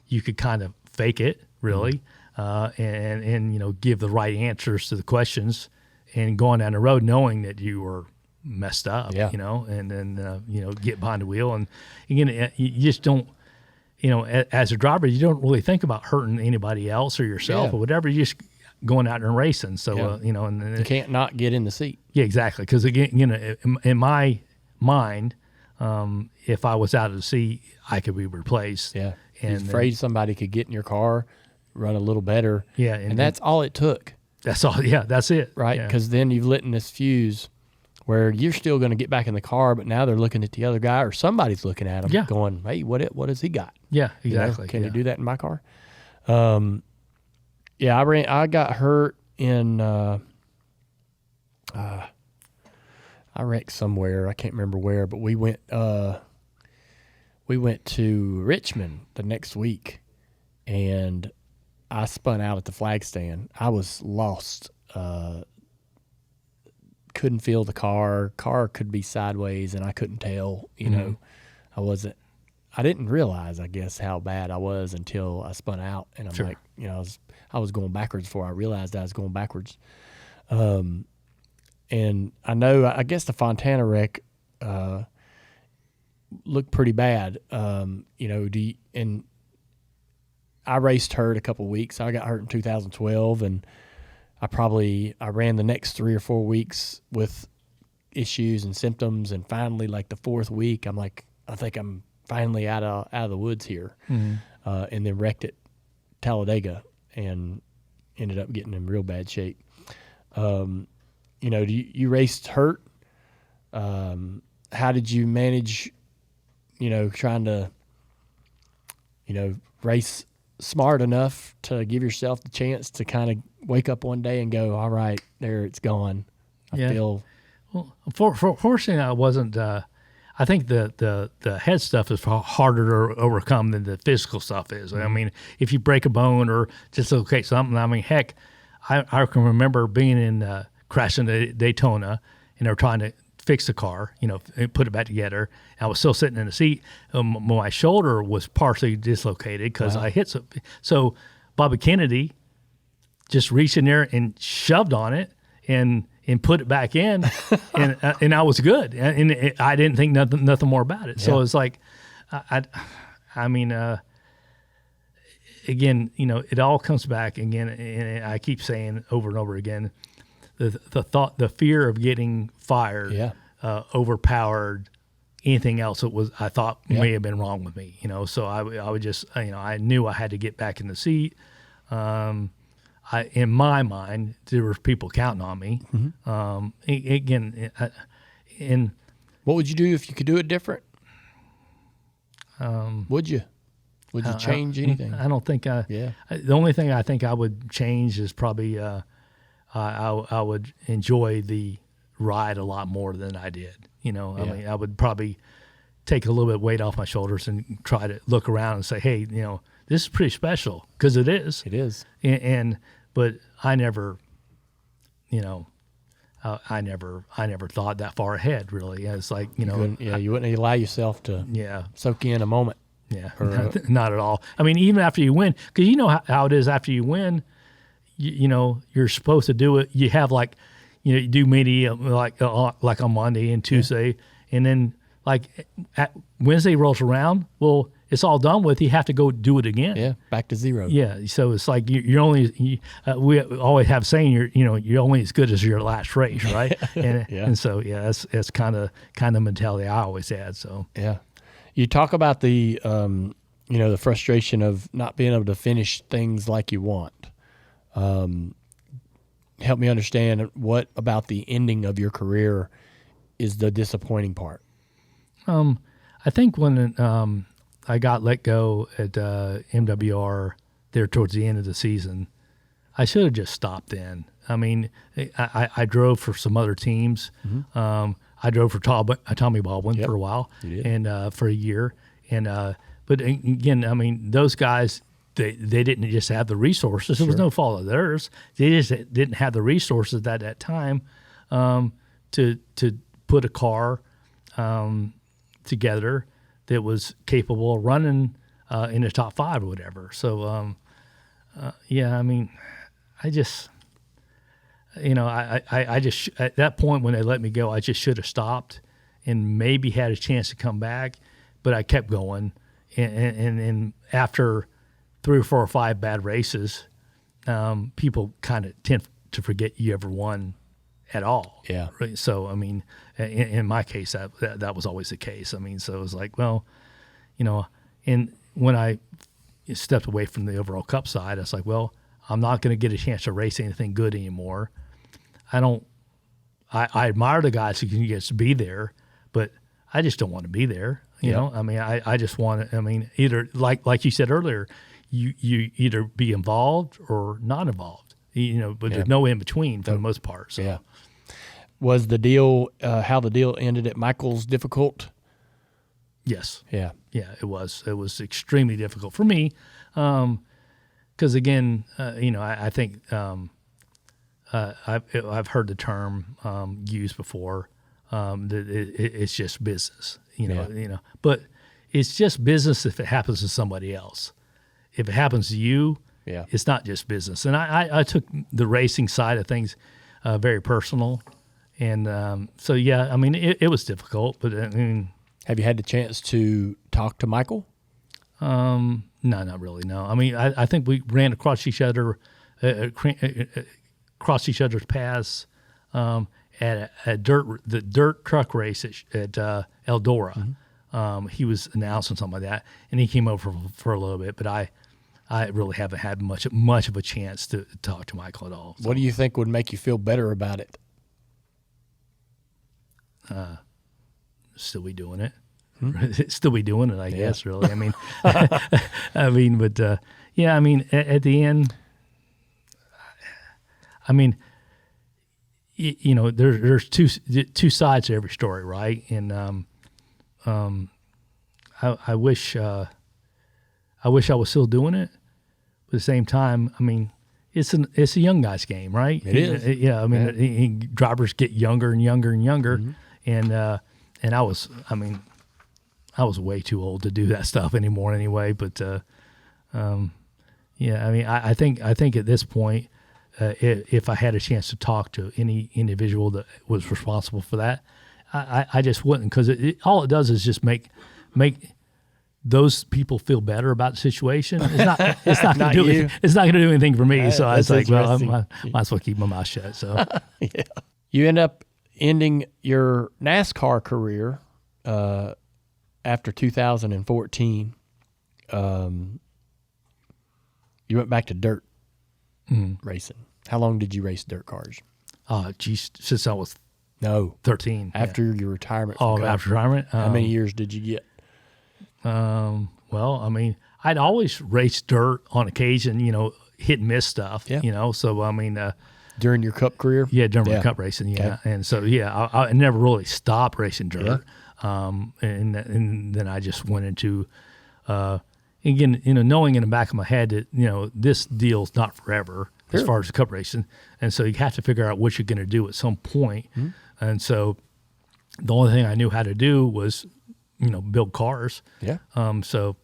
you could kind of fake it really, and give the right answers to the questions, and going down the road knowing that you were messed up. Yeah. And then get behind the wheel, and again, you just don't. As a driver, you don't really think about hurting anybody else or yourself or whatever. You just going out and racing. So and you can't not get in the seat. Yeah, exactly. Because again, in my mind, if I was out of the seat, I could be replaced. Yeah, and he's afraid somebody could get in your car, run a little better. Yeah, and that's all it took. That's all. Yeah, that's it. Right, because then you've lit in this fuse where you're still going to get back in the car, but now they're looking at the other guy, or somebody's looking at him, going, "Hey, what has he got?" Yeah, exactly. Can you do that in my car? Yeah, I got hurt in. I wrecked somewhere. I can't remember where, but we went to Richmond the next week, and I spun out at the flag stand. I was lost. Couldn't feel the car. Car could be sideways, and I couldn't tell. I didn't realize, I guess, how bad I was until I spun out, and I'm like, I was going backwards before I realized I was going backwards. And I guess the Fontana wreck looked pretty bad. And I raced hurt a couple of weeks. I got hurt in 2012, and I ran the next 3 or 4 weeks with issues and symptoms, and finally, like the 4th week, I'm like, I think I'm finally out of the woods here, and then wrecked at Talladega and ended up getting in real bad shape. You raced hurt. How did you manage, trying to, race smart enough to give yourself the chance to kind of wake up one day and go, all right, there, it's gone. I feel. Well, fortunately, I wasn't. I think the head stuff is harder to overcome than the physical stuff is. I mean, if you break a bone or dislocate something, I mean, heck, I can remember being in crashing at Daytona, and they were trying to fix the car, and put it back together. I was still sitting in the seat. My shoulder was partially dislocated because I hit so Bobby Kennedy just reached in there and shoved on it and put it back in, and I was good, and I didn't think nothing more about it. So it's like, I mean, again, it all comes back again, and I keep saying over and over again, the fear of getting fired overpowered anything else that I thought may have been wrong with me. So I would just, I knew I had to get back in the seat. In my mind, there were people counting on me. And what would you do if you could do it different? Would you change anything? I don't think. The only thing I think I would change is probably I would enjoy the ride a lot more than I did. I mean, I would probably take a little bit of weight off my shoulders and try to look around and say, hey, this is pretty special, because it is. It is. But I never, I never thought that far ahead, really. It's like, you wouldn't allow yourself to soak in a moment. Yeah, not at all. I mean, even after you win, because you know how it is after you win, you're supposed to do it. You have you do media like on Monday and Tuesday, and then Wednesday rolls around. Well, it's all done with. You have to go do it again. Yeah, back to zero. Yeah, so it's like you're only. We always have saying you're only as good as your last race, right? And so that's kind of mentality I always had. So you talk about the the frustration of not being able to finish things like you want. help me understand what about the ending of your career is the disappointing part. I think when I got let go at MWR there towards the end of the season, I should have just stopped then. I mean, I drove for some other teams. I drove for Tommy Baldwin for a while and for a year. And but again, I mean, those guys, they didn't just have the resources. It was no fault of theirs. They just didn't have the resources at that time to put a car together that was capable of running in the top 5 or whatever. So, I mean, I just, I just, at that point when they let me go, I just should have stopped and maybe had a chance to come back, but I kept going. And after 3 or 4 or 5 bad races, people kind of tend to forget you ever won at all. Yeah. Right? So, I mean, in my case, that was always the case. I mean, so it was like, well, and when I stepped away from the overall Cup side, I was like, well, I'm not going to get a chance to race anything good anymore. I admire the guys who can just be there, but I just don't want to be there. You know, I mean, I just want to, I mean, either like you said earlier, you either be involved or not involved, but there's no in between for the most part. So. Yeah. Was the deal, how the deal ended at Michael's difficult? Yes. Yeah. Yeah, it was. It was extremely difficult for me. Because again, I think I've heard the term used before. That it's just business, But it's just business if it happens to somebody else. If it happens to you, it's not just business. And I took the racing side of things very personal, and so I mean it was difficult. But I mean, have you had the chance to talk to Michael? No, not really. No, I mean I think we ran across each other, crossed each other's paths. At the dirt truck race at Eldora. He was announcing something like that, and he came over for a little bit, but I really haven't had much of a chance to talk to Michael at all. So. What do you think would make you feel better about it? Still be doing it. Still be doing it, I guess, really. I mean, but I mean, at the end, I mean, there's two sides to every story, right? And I wish I was still doing it, but at the same time, I mean, it's a young guy's game, right? It is. Yeah, I mean, drivers get younger and younger and younger, and I was way too old to do that stuff anymore anyway. But I mean, I think at this point. If I had a chance to talk to any individual that was responsible for that, I just wouldn't, because all it does is just make those people feel better about the situation. It's not going to do anything for me. So I was like, well, I might as well keep my mouth shut. So You end up ending your NASCAR career after 2014. You went back to dirt. Racing. How long did you race dirt cars? Since I was 13. After your retirement. After retirement. How many years did you get? Well, I mean, I'd always raced dirt on occasion, hit and miss stuff, So, I mean, during your Cup career? Yeah, during my Cup racing, yeah. Okay. And so, I never really stopped racing dirt. Yeah. And then I just went into again, knowing in the back of my head that, this deal's not forever as far as the Cup racing. And so you have to figure out what you're going to do at some point. And so the only thing I knew how to do was, build cars. Yeah. So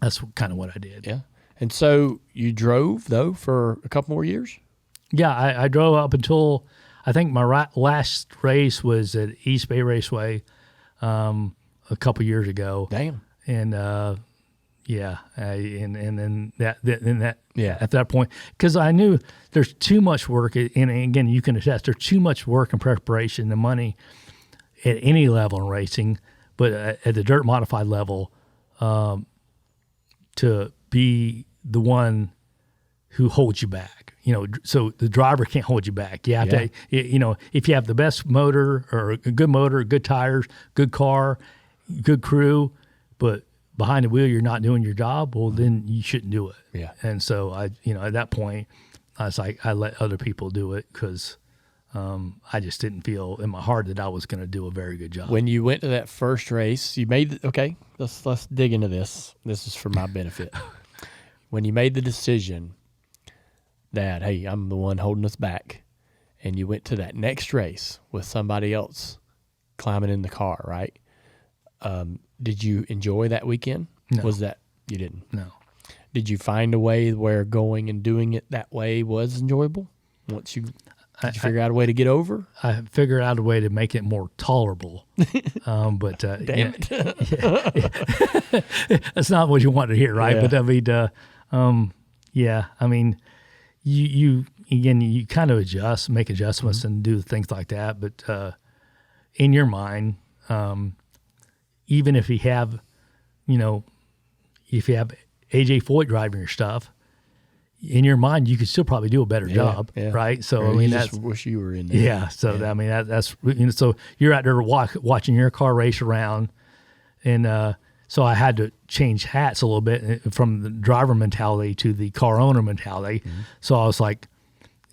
that's kind of what I did. Yeah. And so you drove, though, for a couple more years? Yeah, I drove up until I think my last race was at East Bay Raceway a couple years ago. Damn. And and then that at that point, because I knew there's too much work, and again, you can attest, there's too much work and preparation and money at any level in racing, but at the dirt modified level, to be the one who holds you back. So the driver can't hold you back. You have to, if you have the best motor or a good motor, good tires, good car, good crew, but behind the wheel you're not doing your job, well, then you shouldn't do it. Yeah. And so at that point, I was like, I let other people do it because I just didn't feel in my heart that I was going to do a very good job. When you went to that first race, you made okay. Let's dig into this. This is for my benefit. When you made the decision that, hey, I'm the one holding us back, and you went to that next race with somebody else climbing in the car, right? Did you enjoy that weekend? No. You didn't? No. Did you find a way where going and doing it that way was enjoyable? Did you figure out a way to get over? I figured out a way to make it more tolerable. But Damn it. That's not what you want to hear, right? Yeah. But I mean, you kind of make adjustments and do things like that. But in your mind, even if you have AJ Foyt driving your stuff, in your mind, you could still probably do a better job, right? So or you just wish you were in there. Yeah. So I mean, that's so you're out there watching your car race around, and so I had to change hats a little bit from the driver mentality to the car owner mentality. Mm-hmm. So I was like,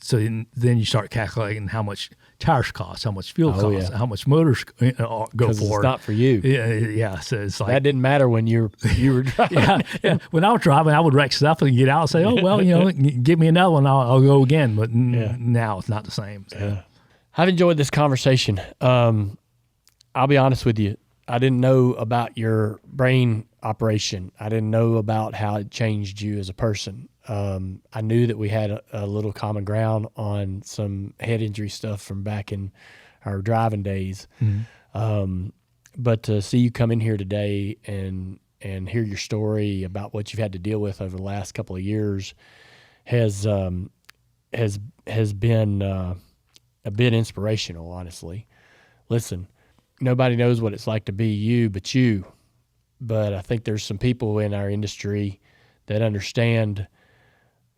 then you start calculating how much tires cost, how much fuel costs, how much motors go for. It's not for you. Yeah. So it's like that didn't matter when you were driving. yeah. When I was driving, I would wreck stuff and get out and say, "Oh well, give me another one, I'll go again." But now it's not the same. So. Yeah. I've enjoyed this conversation. I'll be honest with you. I didn't know about your brain operation. I didn't know about how it changed you as a person. I knew that we had a little common ground on some head injury stuff from back in our driving days. Mm-hmm. But to see you come in here today and hear your story about what you've had to deal with over the last couple of years has been a bit inspirational, honestly. Listen, nobody knows what it's like to be you but you. But I think there's some people in our industry that understand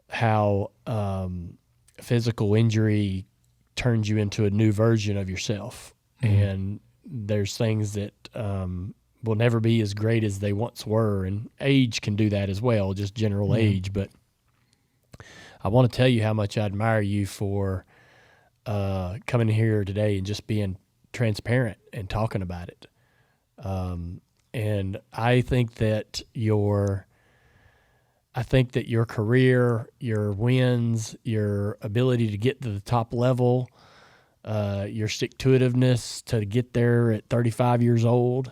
how physical injury turns you into a new version of yourself. Mm-hmm. And there's things that will never be as great as they once were. And age can do that as well, just general age. But I want to tell you how much I admire you for coming here today and just being transparent and talking about it. And I think that your career, your wins, your ability to get to the top level, your stick-to-itiveness to get there at 35 years old,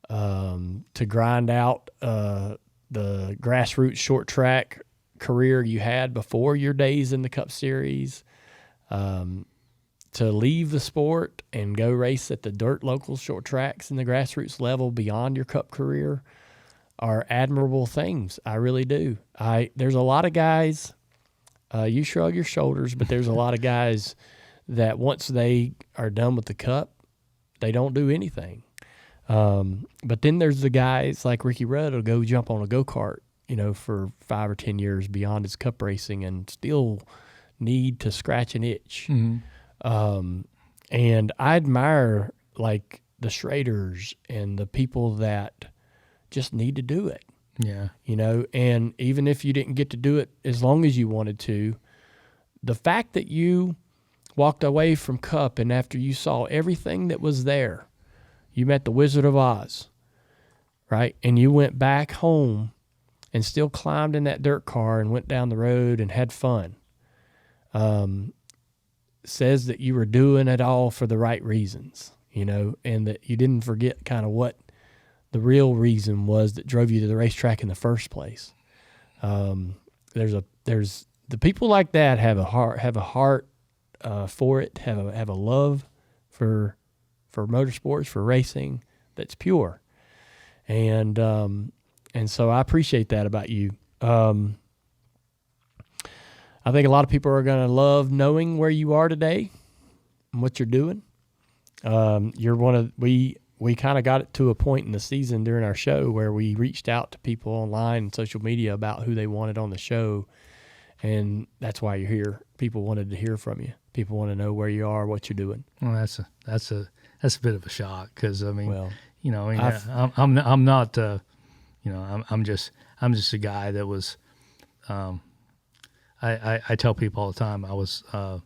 to grind out the grassroots short track career you had before your days in the Cup Series, to leave the sport and go race at the dirt local short tracks in the grassroots level beyond your Cup career are admirable things. I really do. There's a lot of guys, you shrug your shoulders, but there's a lot of guys that once they are done with the Cup, they don't do anything. But then there's the guys like Ricky Rudd who'll go jump on a go-kart, for 5 or 10 years beyond his Cup racing and still need to scratch an itch. Mm-hmm. And I admire like the Schraders and the people that just need to do it. Yeah. And even if you didn't get to do it as long as you wanted to, the fact that you walked away from Cup and after you saw everything that was there, you met the Wizard of Oz, right? And you went back home and still climbed in that dirt car and went down the road and had fun. Says that you were doing it all for the right reasons, and that you didn't forget kind of what the real reason was that drove you to the racetrack in the first place. There's the people like that have a heart for it, have a love for motorsports, for racing that's pure, and so I appreciate that about you. I think a lot of people are going to love knowing where you are today and what you're doing. We kind of got it to a point in the season during our show where we reached out to people online and social media about who they wanted on the show. And that's why you're here. People wanted to hear from you. People want to know where you are, what you're doing. Well, that's a bit of a shock because I mean, Well, I'm not, I'm just a guy that was. I tell people all the time I was on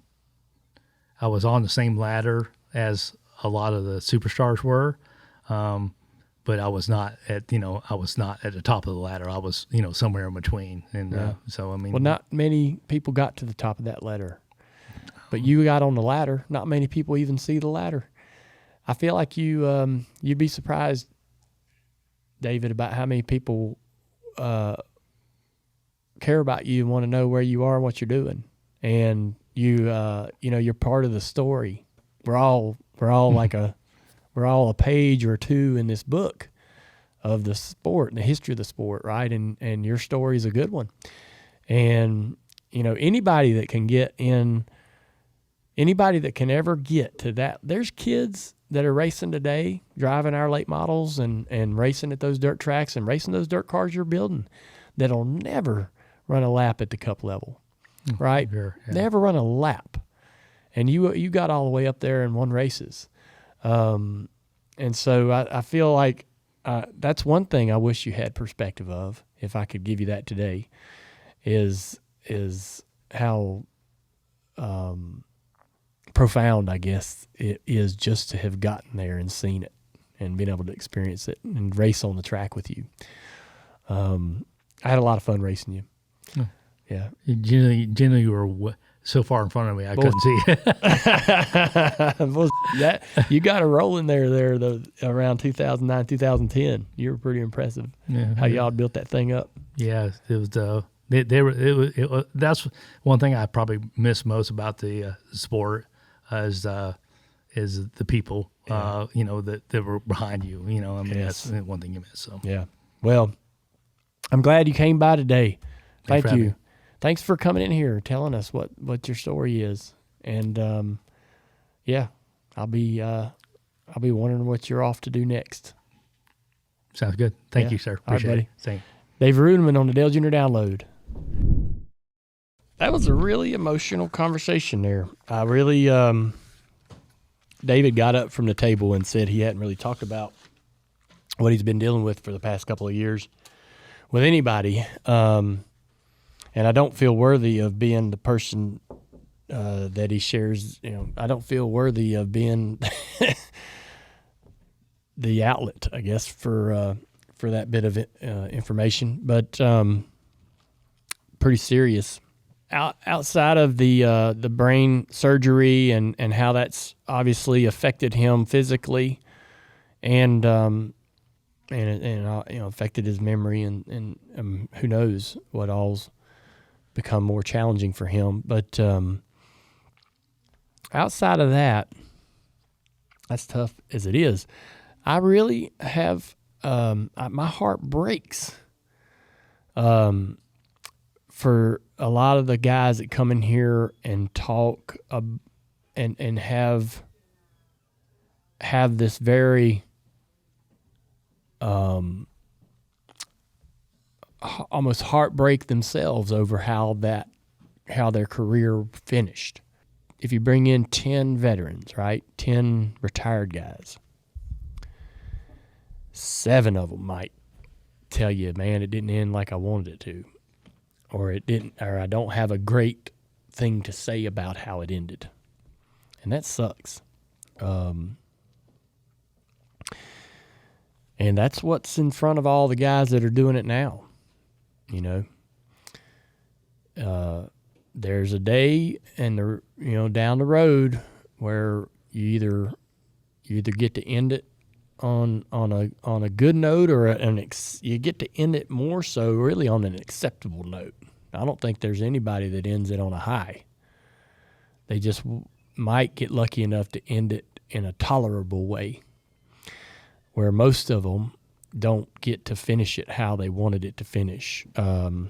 the same ladder as a lot of the superstars were, but I was not at the top of the ladder. I was somewhere in between, and so I mean, well, not many people got to the top of that ladder, but you got on the ladder. Not many people even see the ladder. I feel like you'd be surprised, David, about how many people care about you and want to know where you are and what you're doing, and you're part of the story. We're all we're all a page or two in this book of the sport and the history of the sport, right? And your story is a good one. And anybody that can ever get to that, there's kids that are racing today, driving our late models and racing at those dirt tracks and racing those dirt cars you're building that'll never run a lap at the cup level, right? Sure, yeah. Never run a lap. And you got all the way up there and won races. And so I feel like that's one thing I wish you had perspective of, if I could give you that today, is how profound, I guess, it is just to have gotten there and seen it and been able to experience it and race on the track with you. I had a lot of fun racing you. Oh. Yeah. Generally, you were so far in front of me, I couldn't see you. Well, you got a roll in there around 2009, 2010. You were pretty impressive. Yeah, how y'all built that thing up. Yeah, it was that's one thing I probably miss most about the sport is the people that were behind you. I mean, Yes. That's one thing you miss. So Yeah. Well, I'm glad you came by today. Thanks Thank for having you. me. Thanks for coming in here, telling us what your story is. And I'll be wondering what you're off to do next. Sounds good. Thank you, sir. All right, Appreciate buddy. it. Same. David Reutimann on the Dale Jr. Download. That was a really emotional conversation there. I really, David got up from the table and said he hadn't really talked about what he's been dealing with for the past couple of years with anybody. And I don't feel worthy of being the person that he shares. I don't feel worthy of being the outlet, I guess, for that bit of information. But pretty serious. Outside of the brain surgery and how that's obviously affected him physically, and affected his memory, and who knows what all's become more challenging for him. But outside of that, as tough as it is, I really have my heart breaks for a lot of the guys that come in here and talk and have this very almost heartbreak themselves over how their career finished. If you bring in 10 veterans, right, 10 retired guys, 7 of them might tell you, man, it didn't end like I wanted it to, or I don't have a great thing to say about how it ended, and that sucks. And that's what's in front of all the guys that are doing it now. There's a day down the road where you either get to end it on a good note, or you get to end it more so really on an acceptable note. I don't think there's anybody that ends it on a high. They just might get lucky enough to end it in a tolerable way, where most of them don't get to finish it how they wanted it to finish. But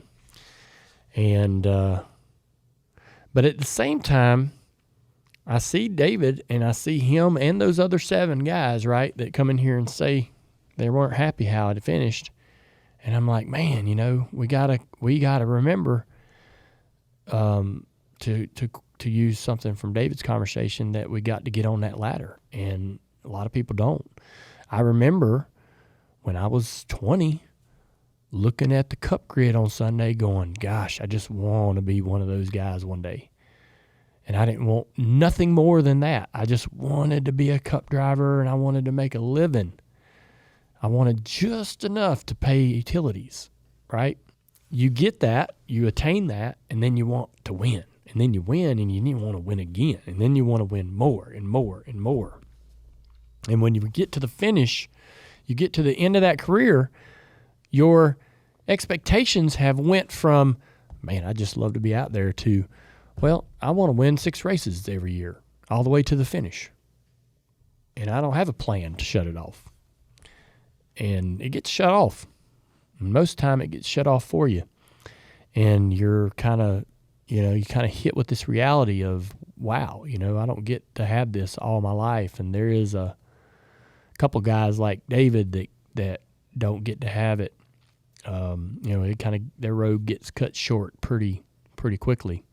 at the same time, I see David and I see him and those other 7 guys, right, that come in here and say they weren't happy how it finished. And I'm like, man, we gotta remember to use something from David's conversation, that we got to get on that ladder, and a lot of people don't. I remember when I was 20, looking at the Cup grid on Sunday going, gosh, I just want to be one of those guys one day. And I didn't want nothing more than that. I just wanted to be a Cup driver, and I wanted to make a living. I wanted just enough to pay utilities, right? You get that, you attain that, and then you want to win. And then you win, and you want to win again. And then you want to win more and more and more. And when you get to the finish, you get to the end of that career, your expectations have went from, man, I just love to be out there, to, well, I want to win 6 races every year, all the way to the finish. And I don't have a plan to shut it off. And it gets shut off. Most of the time it gets shut off for you. And you're kind of, you kind of hit with this reality of, wow, I don't get to have this all my life. And there is a couple guys like David that don't get to have it. It kind of, their road gets cut short pretty quickly.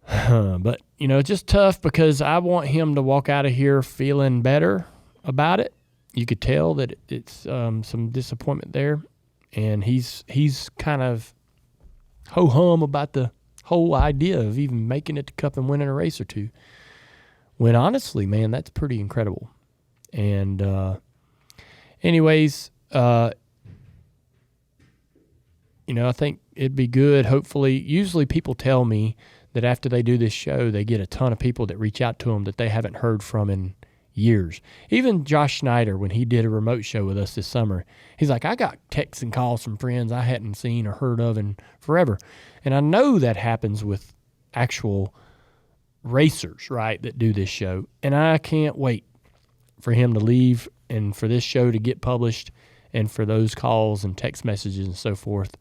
But, it's just tough, because I want him to walk out of here feeling better about it. You could tell that it's some disappointment there, and he's kind of ho-hum about the whole idea of even making it to Cup and winning a race or two, when honestly, man, that's pretty incredible. And anyways, I think it'd be good, hopefully. Usually people tell me that after they do this show, they get a ton of people that reach out to them that they haven't heard from in years. Even Josh Schneider, when he did a remote show with us this summer, he's like, I got texts and calls from friends I hadn't seen or heard of in forever. And I know that happens with actual racers, right, that do this show. And I can't wait for him to leave and for this show to get published, and for those calls and text messages and so forth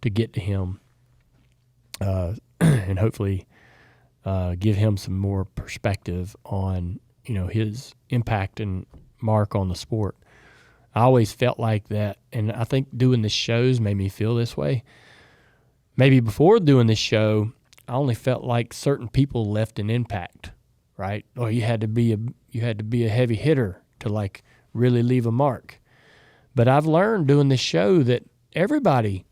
to get to him, and hopefully give him some more perspective on his impact and mark on the sport. I always felt like that, and I think doing the shows made me feel this way. Maybe before doing this show, I only felt like certain people left an impact, right? Or you had to be a heavy hitter to like really leave a mark. But I've learned doing this show that everybody,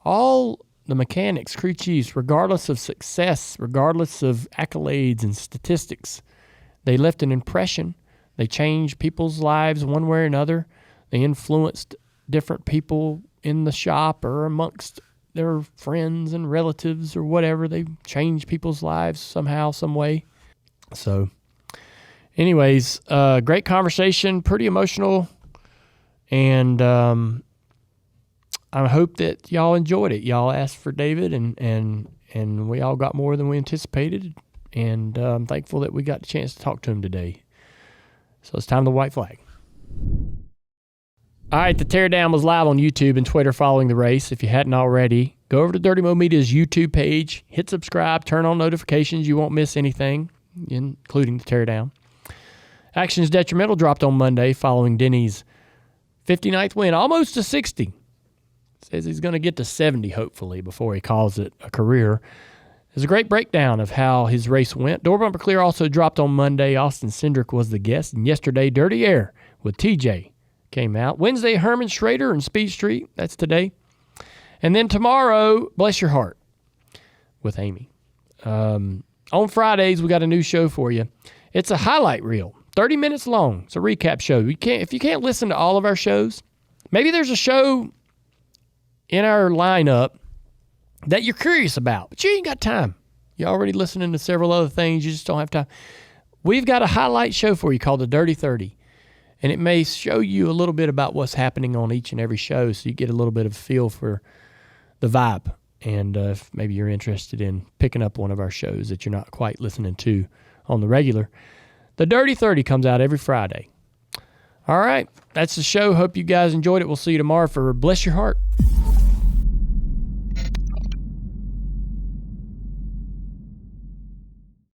all the mechanics, crew chiefs, regardless of success, regardless of accolades and statistics, they left an impression. They changed people's lives one way or another. They influenced different people in the shop or amongst their friends and relatives or whatever. They changed people's lives somehow, some way. So anyways, great conversation, pretty emotional. And I hope that y'all enjoyed it. Y'all asked for David, and we all got more than we anticipated. And I'm thankful that we got the chance to talk to him today. So it's time to white flag. All right, the teardown was live on YouTube and Twitter following the race. If you hadn't already, go over to Dirty Mo Media's YouTube page, hit subscribe, turn on notifications. You won't miss anything, including the teardown. Actions Detrimental dropped on Monday following Denny's 59th win, almost to 60. Says he's going to get to 70, hopefully, before he calls it a career. There's a great breakdown of how his race went. Door Bumper Clear also dropped on Monday. Austin Cindric was the guest. And yesterday, Dirty Air with TJ came out. Wednesday, Herman Schrader and Speed Street. That's today. And then tomorrow, Bless Your Heart with Amy. On Fridays, we got a new show for you. It's a highlight reel, 30 minutes long. It's a recap show. If you can't listen to all of our shows, maybe there's a show in our lineup that you're curious about, but you ain't got time. You're already listening to several other things. You just don't have time. We've got a highlight show for you called the Dirty 30, and it may show you a little bit about what's happening on each and every show, so you get a little bit of a feel for the vibe. And if maybe you're interested in picking up one of our shows that you're not quite listening to on the regular, the Dirty 30 comes out every Friday. All right, that's the show. Hope you guys enjoyed it. We'll see you tomorrow for Bless Your Heart.